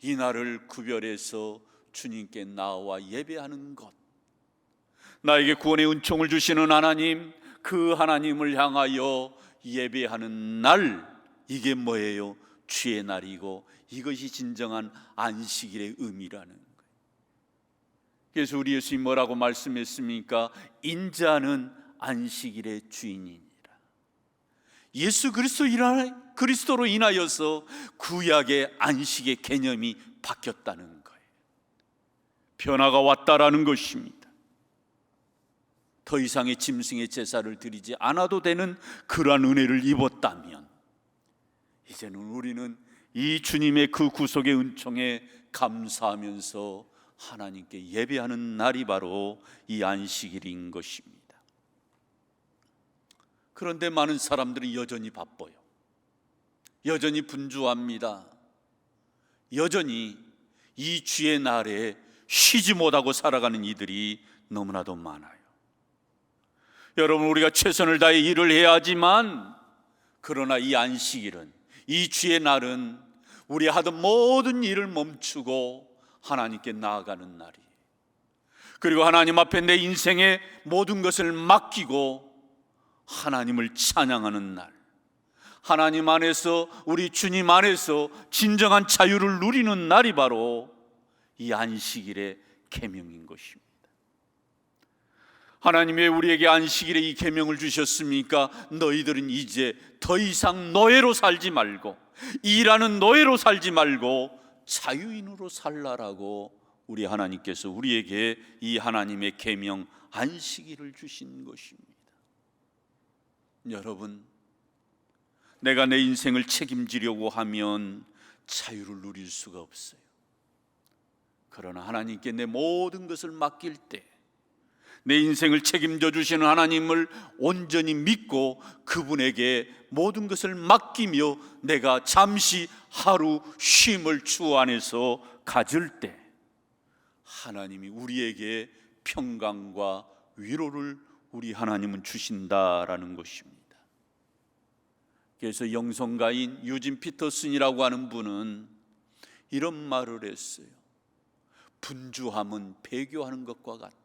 이 날을 구별해서 주님께 나와 예배하는 것, 나에게 구원의 은총을 주시는 하나님, 그 하나님을 향하여 예배하는 날, 이게 뭐예요? 주의 날이고 이것이 진정한 안식일의 의미라는 거예요. 그래서 우리 예수님 뭐라고 말씀했습니까? 인자는 안식일의 주인이니라. 예수 그리스도로 인하여서 구약의 안식의 개념이 바뀌었다는 거예요. 변화가 왔다라는 것입니다. 더 이상의 짐승의 제사를 드리지 않아도 되는 그러한 은혜를 입었다면, 이제는 우리는 이 주님의 그 구속의 은총에 감사하면서 하나님께 예배하는 날이 바로 이 안식일인 것입니다. 그런데 많은 사람들이 여전히 바빠요. 여전히 분주합니다. 여전히 이 주의 날에 쉬지 못하고 살아가는 이들이 너무나도 많아요. 여러분, 우리가 최선을 다해 일을 해야 하지만, 그러나 이 안식일은, 이 주의 날은 우리 하던 모든 일을 멈추고 하나님께 나아가는 날이에요. 그리고 하나님 앞에 내 인생의 모든 것을 맡기고 하나님을 찬양하는 날, 하나님 안에서, 우리 주님 안에서 진정한 자유를 누리는 날이 바로 이 안식일의 계명인 것입니다. 하나님이 왜 우리에게 안식일에 이 계명을 주셨습니까? 너희들은 이제 더 이상 노예로 살지 말고, 일하는 노예로 살지 말고 자유인으로 살라라고 우리 하나님께서 우리에게 이 하나님의 계명 안식일을 주신 것입니다. 여러분, 내가 내 인생을 책임지려고 하면 자유를 누릴 수가 없어요. 그러나 하나님께 내 모든 것을 맡길 때, 내 인생을 책임져 주시는 하나님을 온전히 믿고 그분에게 모든 것을 맡기며 내가 잠시 하루 쉼을 주 안에서 가질 때, 하나님이 우리에게 평강과 위로를 우리 하나님은 주신다라는 것입니다. 그래서 영성가인 유진 피터슨이라고 하는 분은 이런 말을 했어요. 분주함은 배교하는 것과 같다.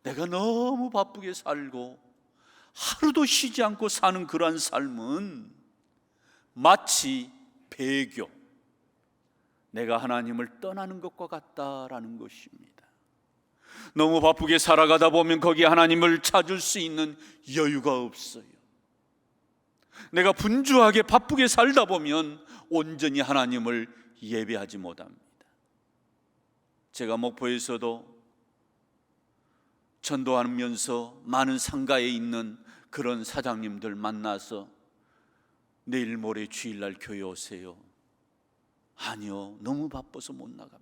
내가 너무 바쁘게 살고 하루도 쉬지 않고 사는 그러한 삶은 마치 배교, 내가 하나님을 떠나는 것과 같다라는 것입니다. 너무 바쁘게 살아가다 보면 거기에 하나님을 찾을 수 있는 여유가 없어요. 내가 분주하게 바쁘게 살다 보면 온전히 하나님을 예배하지 못합니다. 제가 목포에서도 전도하면서 많은 상가에 있는 그런 사장님들 만나서 내일 모레 주일날 교회 오세요. 아니요, 너무 바빠서 못 나갑니다.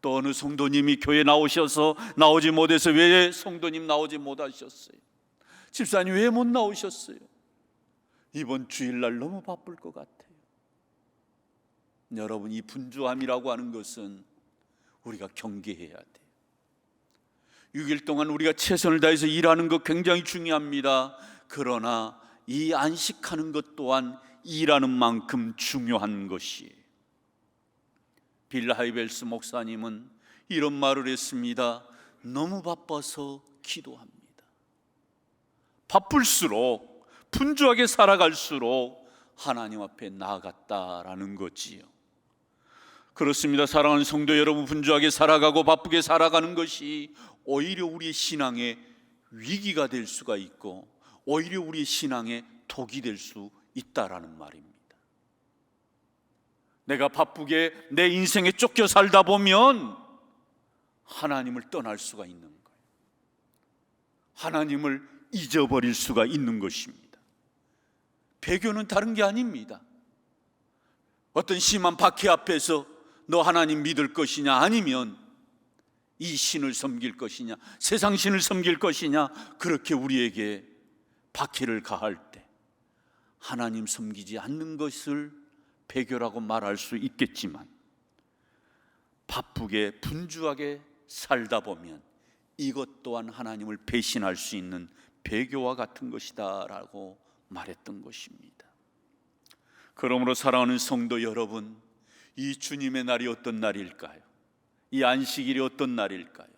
또 어느 성도님이 교회 나오셔서 나오지 못해서 왜 성도님 나오지 못하셨어요? 집사님 왜 못 나오셨어요? 이번 주일날 너무 바쁠 것 같아요. 여러분, 이 분주함이라고 하는 것은 우리가 경계해야 돼요. 6일 동안 우리가 최선을 다해서 일하는 것 굉장히 중요합니다. 그러나 이 안식하는 것 또한 일하는 만큼 중요한 것이에요. 빌 하이벨스 목사님은 이런 말을 했습니다. 너무 바빠서 기도합니다. 바쁠수록, 분주하게 살아갈수록 하나님 앞에 나아갔다라는 거지요. 그렇습니다. 사랑하는 성도 여러분, 분주하게 살아가고 바쁘게 살아가는 것이 오히려 우리의 신앙의 위기가 될 수가 있고 오히려 우리의 신앙의 독이 될 수 있다라는 말입니다. 내가 바쁘게 내 인생에 쫓겨 살다 보면 하나님을 떠날 수가 있는 거예요. 하나님을 잊어버릴 수가 있는 것입니다. 배교는 다른 게 아닙니다. 어떤 심한 박해 앞에서 너 하나님 믿을 것이냐, 아니면 이 신을 섬길 것이냐, 세상 신을 섬길 것이냐, 그렇게 우리에게 박해를 가할 때 하나님 섬기지 않는 것을 배교라고 말할 수 있겠지만, 바쁘게 분주하게 살다 보면 이것 또한 하나님을 배신할 수 있는 배교와 같은 것이다 라고 말했던 것입니다. 그러므로 사랑하는 성도 여러분, 이 주님의 날이 어떤 날일까요? 이 안식일이 어떤 날일까요?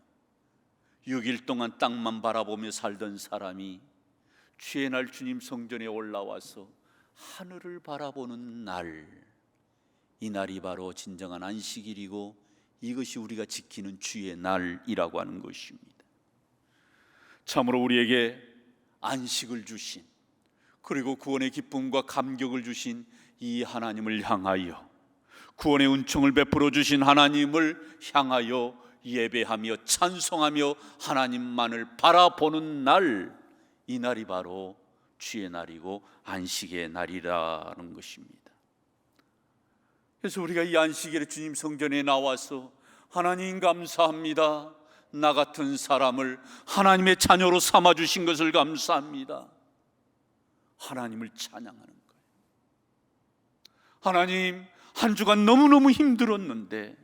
6일 동안 땅만 바라보며 살던 사람이 주의 날 주님 성전에 올라와서 하늘을 바라보는 날, 이 날이 바로 진정한 안식일이고 이것이 우리가 지키는 주의 날이라고 하는 것입니다. 참으로 우리에게 안식을 주신, 그리고 구원의 기쁨과 감격을 주신 이 하나님을 향하여, 구원의 은총을 베풀어 주신 하나님을 향하여 예배하며 찬송하며 하나님만을 바라보는 날, 이 날이 바로 주의 날이고 안식의 날이라는 것입니다. 그래서 우리가 이 안식일에 주님 성전에 나와서 하나님 감사합니다, 나 같은 사람을 하나님의 자녀로 삼아주신 것을 감사합니다, 하나님을 찬양하는 거예요. 하나님, 한 주간 너무너무 힘들었는데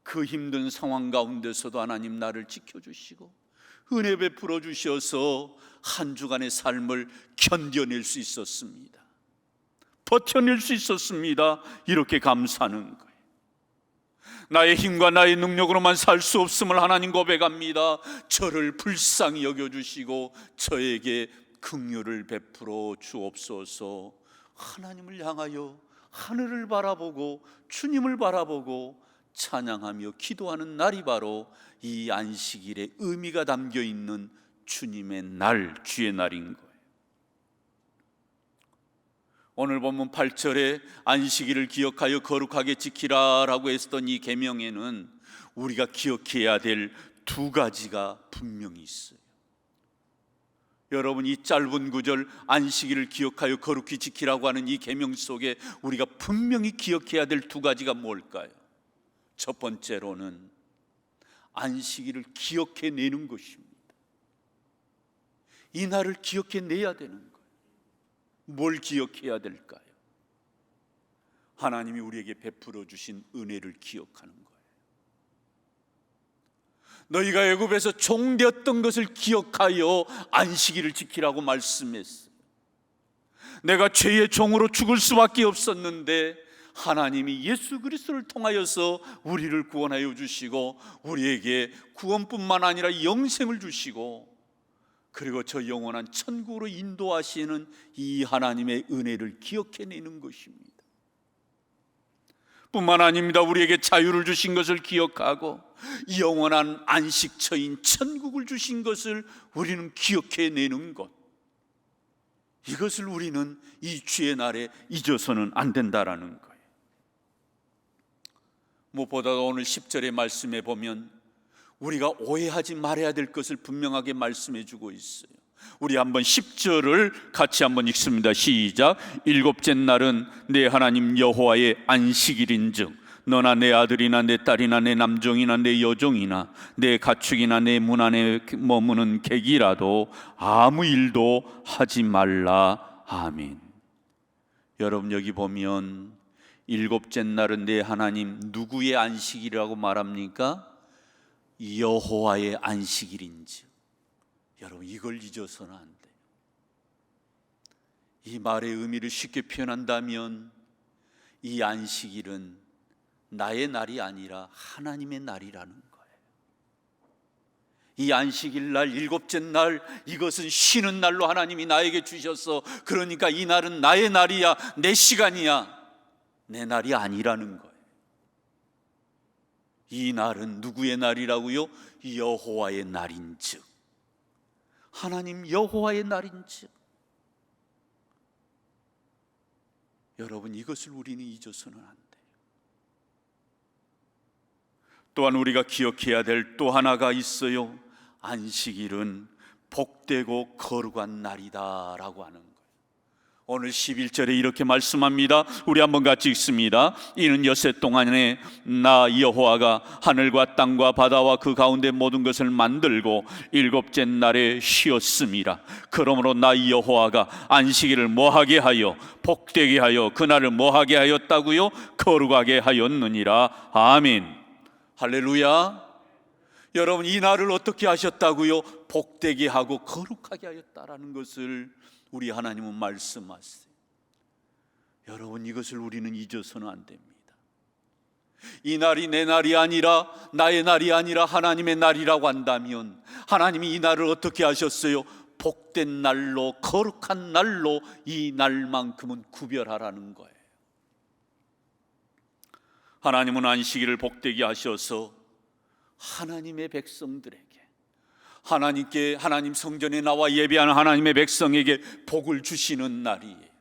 그 힘든 상황 가운데서도 하나님 나를 지켜주시고 은혜 베풀어 주셔서 한 주간의 삶을 견뎌낼 수 있었습니다, 버텨낼 수 있었습니다. 이렇게 감사하는 거예요. 나의 힘과 나의 능력으로만 살 수 없음을 하나님 고백합니다. 저를 불쌍히 여겨주시고 저에게 긍휼을 베풀어 주옵소서. 하나님을 향하여 하늘을 바라보고 주님을 바라보고 찬양하며 기도하는 날이 바로 이 안식일의 의미가 담겨 있는 주님의 날, 주의 날인 거예요. 오늘 본문 8절에 안식일을 기억하여 거룩하게 지키라라고 했던 이 계명에는 우리가 기억해야 될 두 가지가 분명히 있어요. 여러분, 이 짧은 구절 안식일을 기억하여 거룩히 지키라고 하는 이 계명 속에 우리가 분명히 기억해야 될 두 가지가 뭘까요? 첫 번째로는 안식일을 기억해내는 것입니다. 이 날을 기억해내야 되는 거예요. 뭘 기억해야 될까요? 하나님이 우리에게 베풀어 주신 은혜를 기억하는 거예요. 너희가 애굽에서 종되었던 것을 기억하여 안식일을 지키라고 말씀했어요. 내가 죄의 종으로 죽을 수밖에 없었는데 하나님이 예수 그리스도를 통하여서 우리를 구원하여 주시고 우리에게 구원뿐만 아니라 영생을 주시고 그리고 저 영원한 천국으로 인도하시는 이 하나님의 은혜를 기억해내는 것입니다. 뿐만 아닙니다. 우리에게 자유를 주신 것을 기억하고 영원한 안식처인 천국을 주신 것을 우리는 기억해내는 것, 이것을 우리는 이 주의 날에 잊어서는 안 된다라는 거예요. 무엇보다도 오늘 10절의 말씀에 보면 우리가 오해하지 말아야 될 것을 분명하게 말씀해 주고 있어요. 우리 한번 10절을 같이 한번 읽습니다. 시작. 일곱째 날은 내 하나님 여호와의 안식일인즉 너나 내 아들이나 내 딸이나 내 남종이나 내 여종이나 내 가축이나 내 문 안에 머무는 객이라도 아무 일도 하지 말라. 아멘. 여러분, 여기 보면 일곱째 날은 내 하나님, 누구의 안식일이라고 말합니까? 여호와의 안식일인즉. 여러분, 이걸 잊어서는 안 돼요. 이 말의 의미를 쉽게 표현한다면 이 안식일은 나의 날이 아니라 하나님의 날이라는 거예요. 이 안식일 날, 일곱째 날, 이것은 쉬는 날로 하나님이 나에게 주셔서, 그러니까 이 날은 나의 날이야, 내 시간이야, 내 날이 아니라는 거예요. 이 날은 누구의 날이라고요? 여호와의 날인즉, 하나님 여호와의 날인즉. 여러분, 이것을 우리는 잊어서는 안 돼요. 또한 우리가 기억해야 될 또 하나가 있어요. 안식일은 복되고 거룩한 날이다라고 하는 거예요. 오늘 11절에 이렇게 말씀합니다. 우리 한번 같이 읽습니다. 이는 엿새 동안에 나 여호와가 하늘과 땅과 바다와 그 가운데 모든 것을 만들고 일곱째 날에 쉬었음이라. 그러므로 나 여호와가 안식일을 뭐하게 하여 복되게 하여 그날을 뭐하게 하였다고요? 거룩하게 하였느니라. 아멘. 할렐루야. 여러분, 이 날을 어떻게 하셨다고요? 복되게 하고 거룩하게 하였다라는 것을 우리 하나님은 말씀하세요. 여러분, 이것을 우리는 잊어서는 안 됩니다. 이 날이 내 날이 아니라, 나의 날이 아니라 하나님의 날이라고 한다면, 하나님이 이 날을 어떻게 하셨어요? 복된 날로, 거룩한 날로 이 날만큼은 구별하라는 거예요. 하나님은 안식일을 복되게 하셔서 하나님의 백성들에게, 하나님 성전에 나와 예배하는 하나님의 백성에게 복을 주시는 날이에요.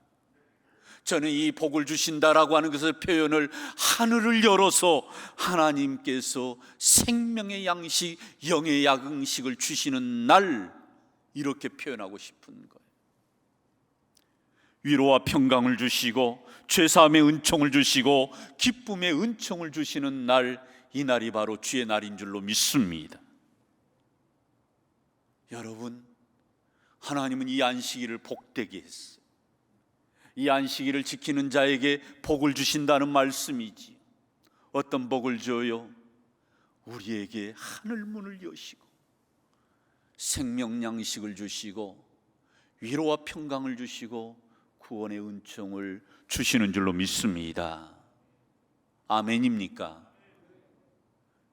저는 이 복을 주신다라고 하는 것의 표현을, 하늘을 열어서 하나님께서 생명의 양식, 영의 양식을 주시는 날, 이렇게 표현하고 싶은 거예요. 위로와 평강을 주시고 죄사함의 은총을 주시고 기쁨의 은총을 주시는 날, 이 날이 바로 주의 날인 줄로 믿습니다. 여러분, 하나님은 이 안식일을 복되게 했어요. 이 안식일을 지키는 자에게 복을 주신다는 말씀이지. 어떤 복을 줘요? 우리에게 하늘 문을 여시고 생명 양식을 주시고 위로와 평강을 주시고 구원의 은총을 주시는 줄로 믿습니다. 아멘입니까?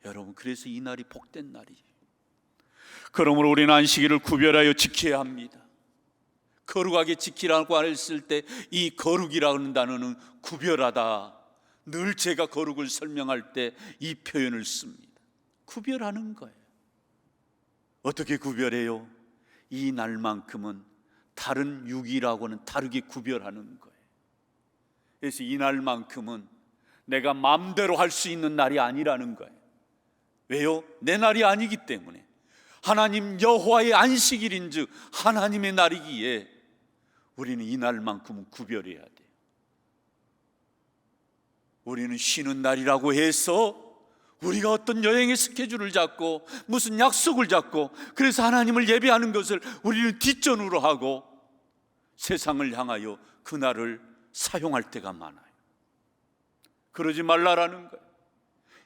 여러분, 그래서 이 날이 복된 날이에요. 그러므로 우리는 안식일을 구별하여 지켜야 합니다. 거룩하게 지키라고 했을 때 이 거룩이라는 단어는 구별하다. 늘 제가 거룩을 설명할 때 이 표현을 씁니다. 구별하는 거예요. 어떻게 구별해요? 이 날만큼은 다른 6일하고는 다르게 구별하는 거예요. 그래서 이 날만큼은 내가 마음대로 할 수 있는 날이 아니라는 거예요. 왜요? 내 날이 아니기 때문에. 하나님 여호와의 안식일인즉 하나님의 날이기에 우리는 이 날만큼은 구별해야 돼요. 우리는 쉬는 날이라고 해서 우리가 어떤 여행의 스케줄을 잡고 무슨 약속을 잡고 그래서 하나님을 예배하는 것을 우리는 뒷전으로 하고 세상을 향하여 그 날을 사용할 때가 많아요. 그러지 말라라는 거예요.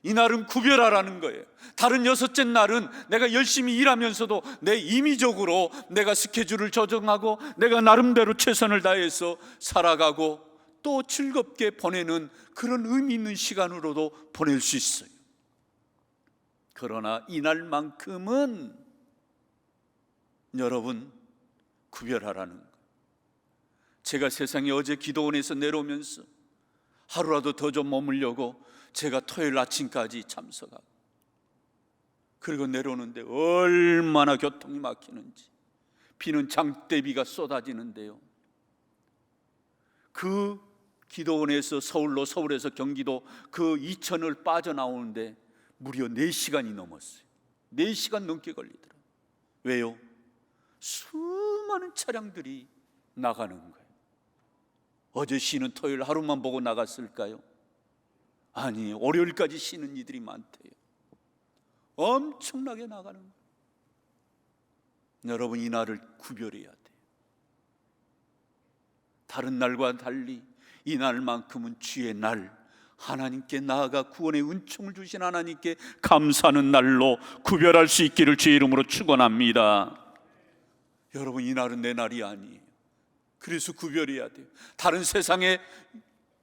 이 날은 구별하라는 거예요. 다른 6째 날은 내가 열심히 일하면서도 내 임의적으로 내가 스케줄을 조정하고 내가 나름대로 최선을 다해서 살아가고 또 즐겁게 보내는 그런 의미 있는 시간으로도 보낼 수 있어요. 그러나 이 날만큼은 여러분 구별하라는 거예요. 제가 세상에 어제 기도원에서 내려오면서 하루라도 더 좀 머물려고 제가 토요일 아침까지 참석하고 그리고 내려오는데 얼마나 교통이 막히는지, 비는 장대비가 쏟아지는데요. 그 기도원에서 서울로, 서울에서 경기도 그 이천을 빠져나오는데 무려 4시간이 넘었어요. 4시간 넘게 걸리더라고요. 왜요? 수많은 차량들이 나가는 거예요. 어제 쉬는 토요일 하루만 보고 나갔을까요? 아니, 월요일까지 쉬는 이들이 많대요. 엄청나게 나가는 거예요. 여러분, 이 날을 구별해야 돼요. 다른 날과 달리 이 날만큼은 주의 날, 하나님께 나아가 구원의 은총을 주신 하나님께 감사하는 날로 구별할 수 있기를 주의 이름으로 축원합니다. 여러분, 이 날은 내 날이 아니에요. 그래서 구별해야 돼요. 다른 세상의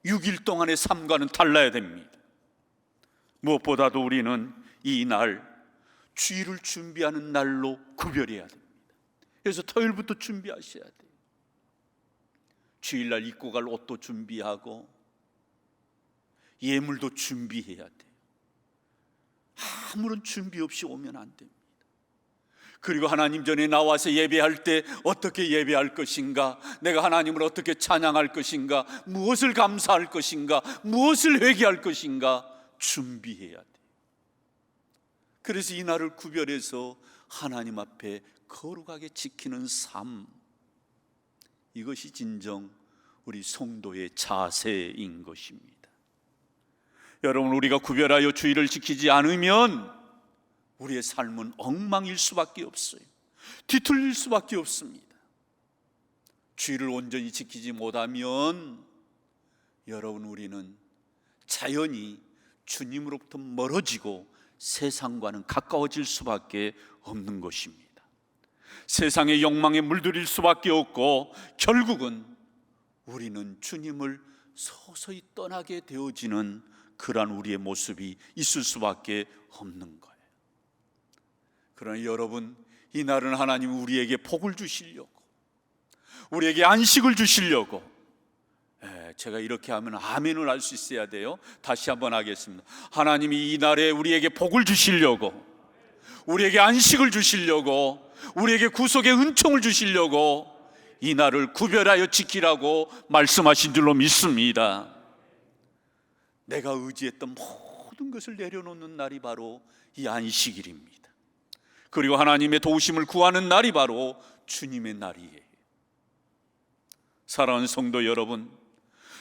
6일 동안의 삶과는 달라야 됩니다. 무엇보다도 우리는 이 날, 주일을 준비하는 날로 구별해야 됩니다. 그래서 토요일부터 준비하셔야 돼요. 주일날 입고 갈 옷도 준비하고 예물도 준비해야 돼요. 아무런 준비 없이 오면 안 됩니다. 그리고 하나님 전에 나와서 예배할 때 어떻게 예배할 것인가, 내가 하나님을 어떻게 찬양할 것인가, 무엇을 감사할 것인가, 무엇을 회개할 것인가 준비해야 돼요. 그래서 이 날을 구별해서 하나님 앞에 거룩하게 지키는 삶, 이것이 진정 우리 성도의 자세인 것입니다. 여러분, 우리가 구별하여 주일을 지키지 않으면 우리의 삶은 엉망일 수밖에 없어요. 뒤틀릴 수밖에 없습니다. 주일을 온전히 지키지 못하면 여러분, 우리는 자연히 주님으로부터 멀어지고 세상과는 가까워질 수밖에 없는 것입니다. 세상의 욕망에 물들일 수밖에 없고 결국은 우리는 주님을 서서히 떠나게 되어지는 그러한 우리의 모습이 있을 수밖에 없는 거예요. 그러나 여러분, 이날은 하나님 우리에게 복을 주시려고, 우리에게 안식을 주시려고, 제가 이렇게 하면 아멘을 할 수 있어야 돼요. 다시 한번 하겠습니다. 하나님이 이날에 우리에게 복을 주시려고, 우리에게 안식을 주시려고, 우리에게 구속의 은총을 주시려고 이 날을 구별하여 지키라고 말씀하신 줄로 믿습니다. 내가 의지했던 모든 것을 내려놓는 날이 바로 이 안식일입니다. 그리고 하나님의 도우심을 구하는 날이 바로 주님의 날이에요. 사랑하는 성도 여러분,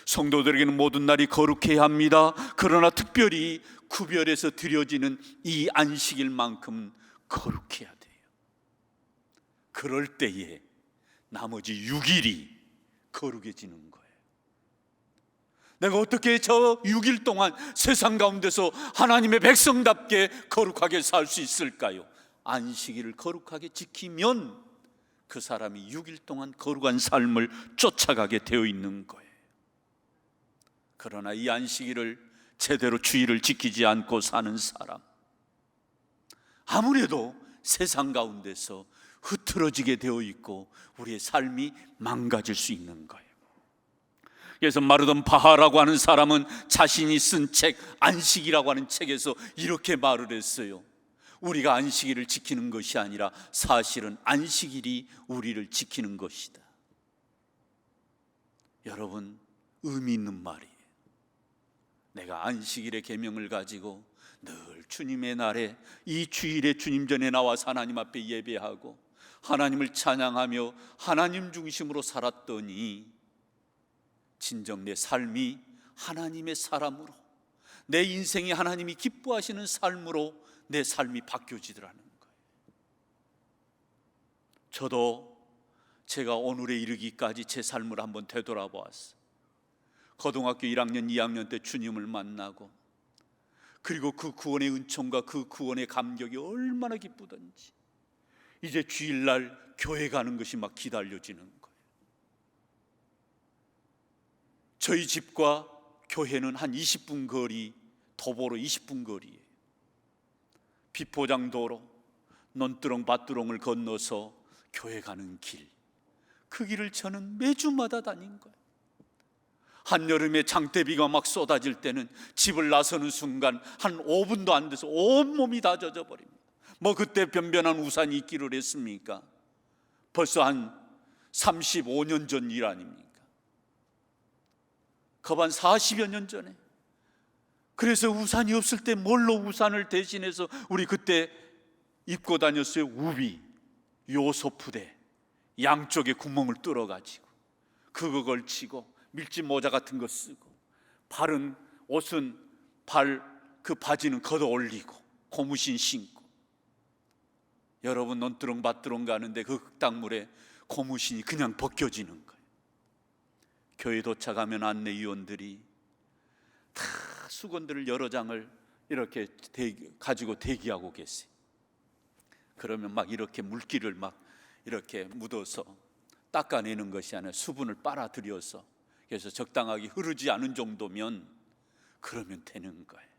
성도들에게는 모든 날이 거룩해야 합니다. 그러나 특별히 구별해서 드려지는 이 안식일만큼 거룩해야 돼요. 그럴 때에 나머지 6일이 거룩해지는 거예요. 내가 어떻게 저 6일 동안 세상 가운데서 하나님의 백성답게 거룩하게 살 수 있을까요? 안식일을 거룩하게 지키면 그 사람이 6일 동안 거룩한 삶을 쫓아가게 되어 있는 거예요. 그러나 이 안식일을 제대로 주의를 지키지 않고 사는 사람, 아무래도 세상 가운데서 흐트러지게 되어 있고 우리의 삶이 망가질 수 있는 거예요. 그래서 마르돈 바하라고 하는 사람은 자신이 쓴 책 안식이라고 하는 책에서 이렇게 말을 했어요. 우리가 안식일을 지키는 것이 아니라 사실은 안식일이 우리를 지키는 것이다. 여러분, 의미 있는 말이에요. 내가 안식일의 계명을 가지고 늘 주님의 날에 이 주일에 주님 전에 나와서 하나님 앞에 예배하고 하나님을 찬양하며 하나님 중심으로 살았더니 진정 내 삶이 하나님의 사람으로, 내 인생이 하나님이 기뻐하시는 삶으로 내 삶이 바뀌어지더라는 거예요. 저도 제가 오늘에 이르기까지 제 삶을 한번 되돌아보았어요. 고등학교 1학년, 2학년 때 주님을 만나고, 그리고 그 구원의 은총과 그 구원의 감격이 얼마나 기쁘던지 이제 주일날 교회 가는 것이 막 기다려지는 거예요. 저희 집과 교회는 한 20분 거리, 도보로 20분 거리예요. 비포장도로 논두렁 밭두렁을 건너서 교회 가는 길, 그 길을 저는 매주마다 다닌 거예요. 한여름에 장대비가 막 쏟아질 때는 집을 나서는 순간 한 5분도 안 돼서 온몸이 다 젖어 버립니다. 뭐 그때 변변한 우산이 있기를 했습니까? 벌써 한 35년 전 일 아닙니까? 거반 40여 년 전에. 그래서 우산이 없을 때 뭘로 우산을 대신해서 우리 그때 입고 다녔어요? 우비, 요소푸대, 양쪽에 구멍을 뚫어가지고 그거 걸치고 밀짚 모자 같은 거 쓰고, 발은, 옷은 그 바지는 걷어 올리고 고무신 신고. 여러분, 논두렁 밭두렁 가는데 그 흙탕물에 고무신이 그냥 벗겨지는 거예요. 교회 도착하면 안내위원들이 다 수건들을 여러 장을 이렇게 가지고 대기하고 계세요. 그러면 막 이렇게 물기를 막 이렇게 묻어서 닦아내는 것이 아니라 수분을 빨아들여서, 그래서 적당하게 흐르지 않은 정도면 그러면 되는 거예요.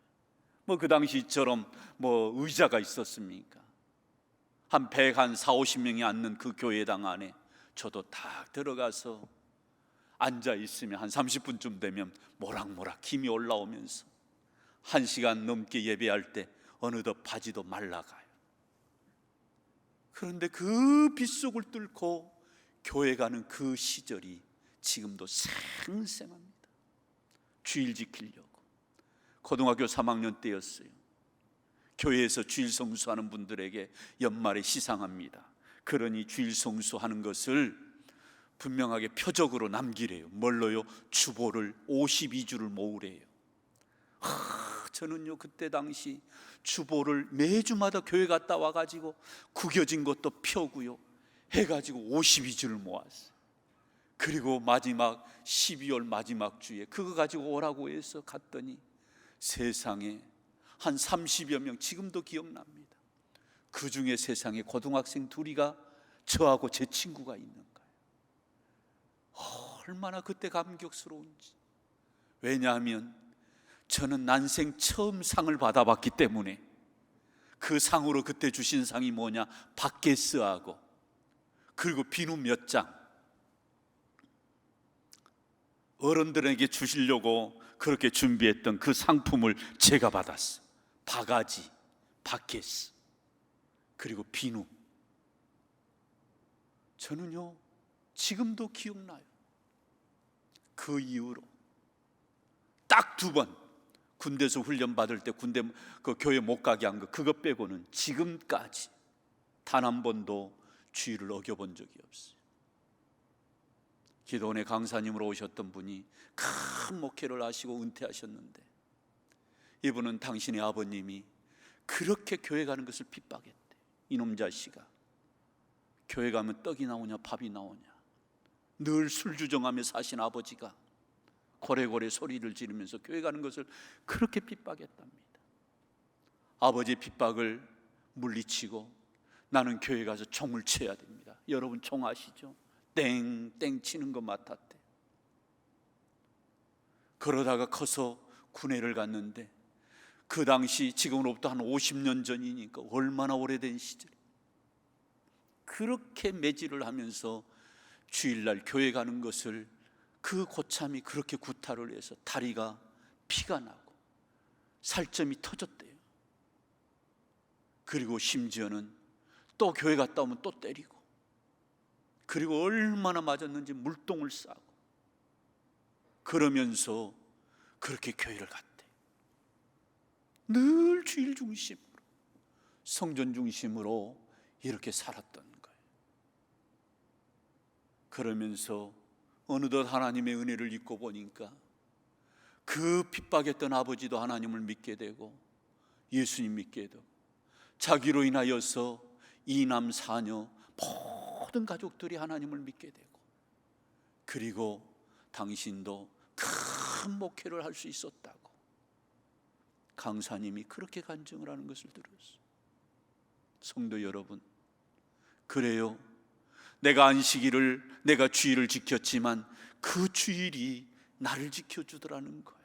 뭐 그 당시처럼 뭐 의자가 있었습니까? 한 140-150명이 앉는 그 교회당 안에 저도 딱 들어가서 앉아 있으면 한 30분쯤 되면 모락모락 힘이 올라오면서 1시간 넘게 예배할 때 어느덧 바지도 말라가요. 그런데 그 빗속을 뚫고 교회 가는 그 시절이 지금도 생생합니다. 주일 지키려고. 고등학교 3학년 때였어요. 교회에서 주일 성수하는 분들에게 연말에 시상합니다. 그러니 주일 성수하는 것을 분명하게 표적으로 남기래요. 뭘로요? 주보를 52주를 모으래요. 저는요 그때 당시 주보를 매주마다 교회 갔다 와가지고 구겨진 것도 펴고요 해가지고 52주를 모았어요. 그리고 마지막 12월 마지막 주에 그거 가지고 오라고 해서 갔더니 세상에 한 30여 명 지금도 기억납니다. 그 중에 세상에 고등학생 둘이가 저하고 제 친구가 있는 거예요. 얼마나 그때 감격스러운지. 왜냐하면 저는 난생 처음 상을 받아봤기 때문에 그 상으로 그때 주신 상이 뭐냐, 바게스하고 그리고 비누 몇 장 어른들에게 주시려고 그렇게 준비했던 그 상품을 제가 받았어요. 바가지, 바게스 그리고 비누. 저는요 지금도 기억나요. 그 이후로 딱 2번 군대에서 훈련 받을 때 군대 그 교회 못 가게 한 거, 그거 빼고는 지금까지 단 한 번도 주의를 어겨본 적이 없어요. 기도원의 강사님으로 오셨던 분이 큰 목회를 하시고 은퇴하셨는데, 이분은 당신의 아버님이 그렇게 교회 가는 것을 핍박했대. 이놈 자식아, 교회 가면 떡이 나오냐 밥이 나오냐, 늘 술주정하며 사신 아버지가 고래고래 소리를 지르면서 교회 가는 것을 그렇게 핍박했답니다. 아버지의 핍박을 물리치고 나는 교회 가서 총을 쳐야 됩니다. 여러분 총 아시죠? 땡땡 치는 거 맡았대. 그러다가 커서 군회를 갔는데, 그 당시 지금으로부터 한 50년 전이니까 얼마나 오래된 시절, 그렇게 매질을 하면서 주일날 교회 가는 것을, 그 고참이 그렇게 구타를 해서 다리가 피가 나고 살점이 터졌대요. 그리고 심지어는 또 교회 갔다 오면 또 때리고, 그리고 얼마나 맞았는지 물똥을 싸고, 그러면서 그렇게 교회를 갔대. 늘 주일 중심으로, 성전 중심으로 이렇게 살았던 거예요. 그러면서 어느덧 하나님의 은혜를 잊고 보니까 그 핍박했던 아버지도 하나님을 믿게 되고 예수님 믿게 되고, 자기로 인하여서 2남 4녀 모든 가족들이 하나님을 믿게 되고, 그리고 당신도 큰 목회를 할 수 있었다고 강사님이 그렇게 간증을 하는 것을 들었어요. 성도 여러분, 그래요, 내가 안식일을, 내가 주일을 지켰지만 그 주일이 나를 지켜주더라는 거예요.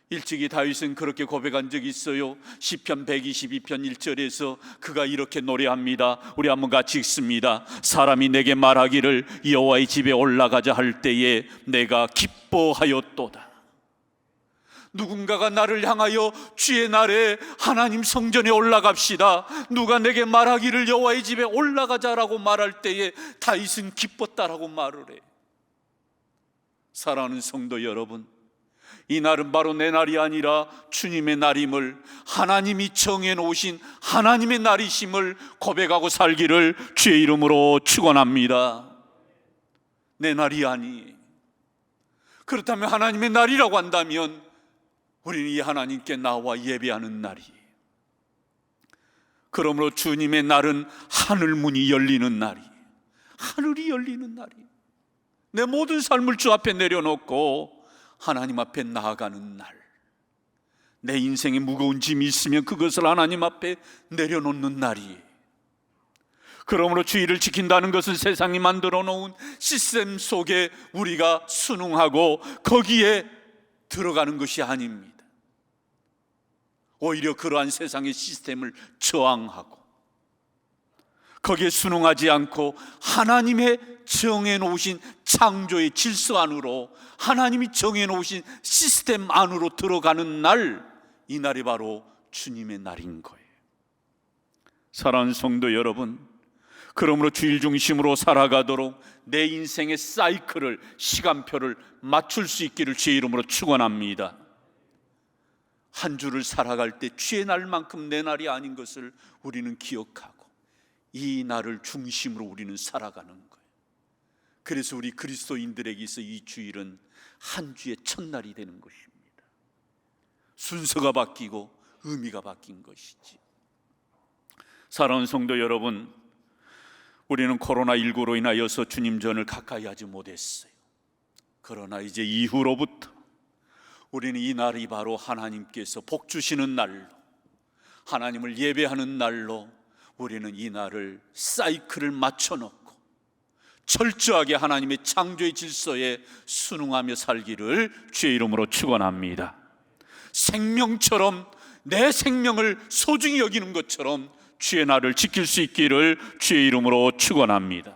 일찍이 다윗은 그렇게 고백한 적이 있어요. 시편 122편 1절에서 그가 이렇게 노래합니다. 우리 한번 같이 읽습니다. 사람이 내게 말하기를 여호와의 집에 올라가자 할 때에 내가 기뻐하였도다. 누군가가 나를 향하여 주의 날에 하나님 성전에 올라갑시다, 누가 내게 말하기를 여호와의 집에 올라가자라고 말할 때에 다윗은 기뻤다라고 말을 해. 사랑하는 성도 여러분, 이 날은 바로 내 날이 아니라 주님의 날임을, 하나님이 정해놓으신 하나님의 날이심을 고백하고 살기를 주의 이름으로 축원합니다. 내 날이 아니에요. 그렇다면 하나님의 날이라고 한다면 우리는 이 하나님께 나와 예배하는 날이에요. 그러므로 주님의 날은 하늘 문이 열리는 날이에요. 하늘이 열리는 날이에요. 내 모든 삶을 주 앞에 내려놓고 하나님 앞에 나아가는 날, 내 인생에 무거운 짐이 있으면 그것을 하나님 앞에 내려놓는 날이에요. 그러므로 주일을 지킨다는 것은 세상이 만들어 놓은 시스템 속에 우리가 순응하고 거기에 들어가는 것이 아닙니다. 오히려 그러한 세상의 시스템을 저항하고 거기에 순응하지 않고 하나님의 정해놓으신 창조의 질서 안으로, 하나님이 정해놓으신 시스템 안으로 들어가는 날, 이 날이 바로 주님의 날인 거예요. 사랑하는 성도 여러분, 그러므로 주일 중심으로 살아가도록 내 인생의 사이클을, 시간표를 맞출 수 있기를 주의 이름으로 축원합니다. 한 주를 살아갈 때 주의 날만큼 내 날이 아닌 것을 우리는 기억하고 이 날을 중심으로 우리는 살아가는 거예요. 그래서 우리 그리스도인들에게 있어 이 주일은 한 주의 첫날이 되는 것입니다. 순서가 바뀌고 의미가 바뀐 것이지. 사랑하는 성도 여러분, 우리는 코로나19로 인하여서 주님 전을 가까이 하지 못했어요. 그러나 이제 이후로부터 우리는 이 날이 바로 하나님께서 복 주시는 날로, 하나님을 예배하는 날로 우리는 이 날을 사이클을 맞춰놓고 철저하게 하나님의 창조의 질서에 순응하며 살기를 주의 이름으로 축원합니다. 생명처럼, 내 생명을 소중히 여기는 것처럼 주의 날을 지킬 수 있기를 주의 이름으로 축원합니다.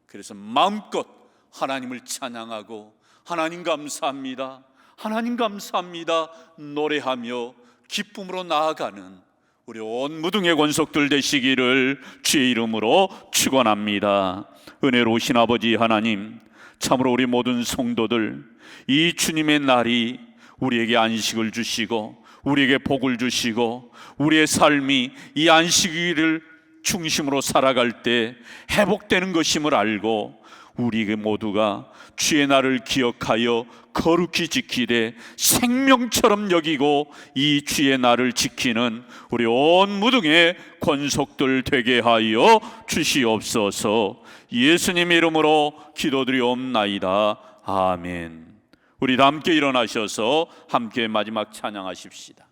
그래서 마음껏 하나님을 찬양하고 하나님 감사합니다, 하나님 감사합니다 노래하며 기쁨으로 나아가는 우리 온 무등의 권속들 되시기를 주의 이름으로 축원합니다. 은혜로우신 아버지 하나님, 참으로 우리 모든 성도들 이 주님의 날이 우리에게 안식을 주시고 우리에게 복을 주시고 우리의 삶이 이 안식일을 중심으로 살아갈 때 회복되는 것임을 알고 우리 모두가 주의 날을 기억하여 거룩히 지키되 생명처럼 여기고 이 주의 날을 지키는 우리 온 무등의 권속들 되게 하여 주시옵소서. 예수님 이름으로 기도드리옵나이다. 아멘. 우리 다 함께 일어나셔서 함께 마지막 찬양하십시다.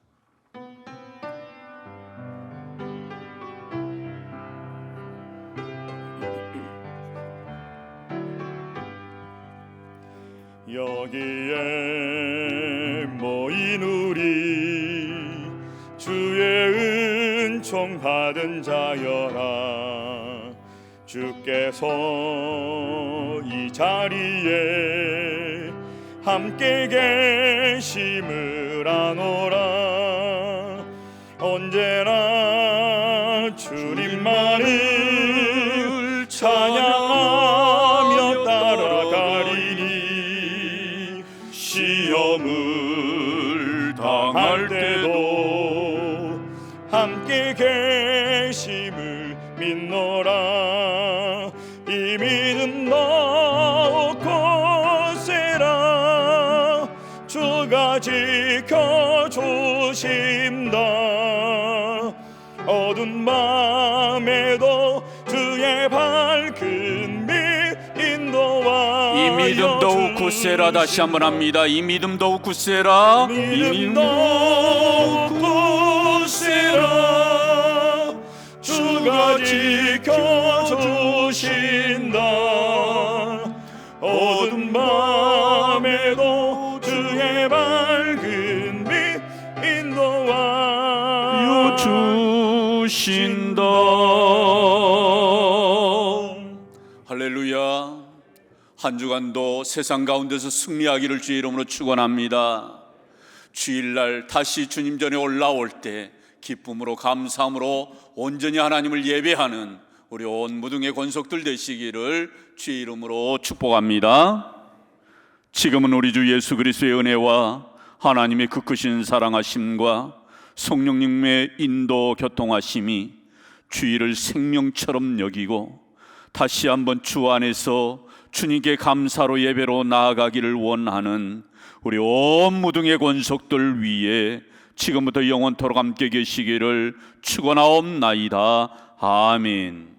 여기에 모인 우리 주의 은총 받은 자여라. 주께서 이 자리에 함께 계심을 아노라. 언제나 주님만을 찬양하며 따라가리니 시험을 당할 때도 함께 계심을 믿노라. 이 믿음 넣고 세라. 주가 지켜주신다. 어두운 밤에도 주의 밝은 빛 인도와 이 믿음 더욱 굳세라. 다시 한번 합니다. 이 믿음 더욱 굳세라. 이 믿음 더욱 굳세라. 주가 지켜주신다. 어두운 밤에도 주의 밝은 빛 인도하여 주신다. 할렐루야. 한 주간도 세상 가운데서 승리하기를 주의 이름으로 축원합니다. 주일날 다시 주님 전에 올라올 때 기쁨으로 감사함으로 온전히 하나님을 예배하는 우리 온 무등의 권속들 되시기를 주의 이름으로 축복합니다. 지금은 우리 주 예수 그리스도의 은혜와 하나님의 그 크신 사랑하심과 성령님의 인도 교통하심이 주일을 생명처럼 여기고 다시 한번 주 안에서 주님께 감사로 예배로 나아가기를 원하는 우리 온 무등의 권속들 위에 지금부터 영원토록 함께 계시기를 축원하옵나이다. 아멘.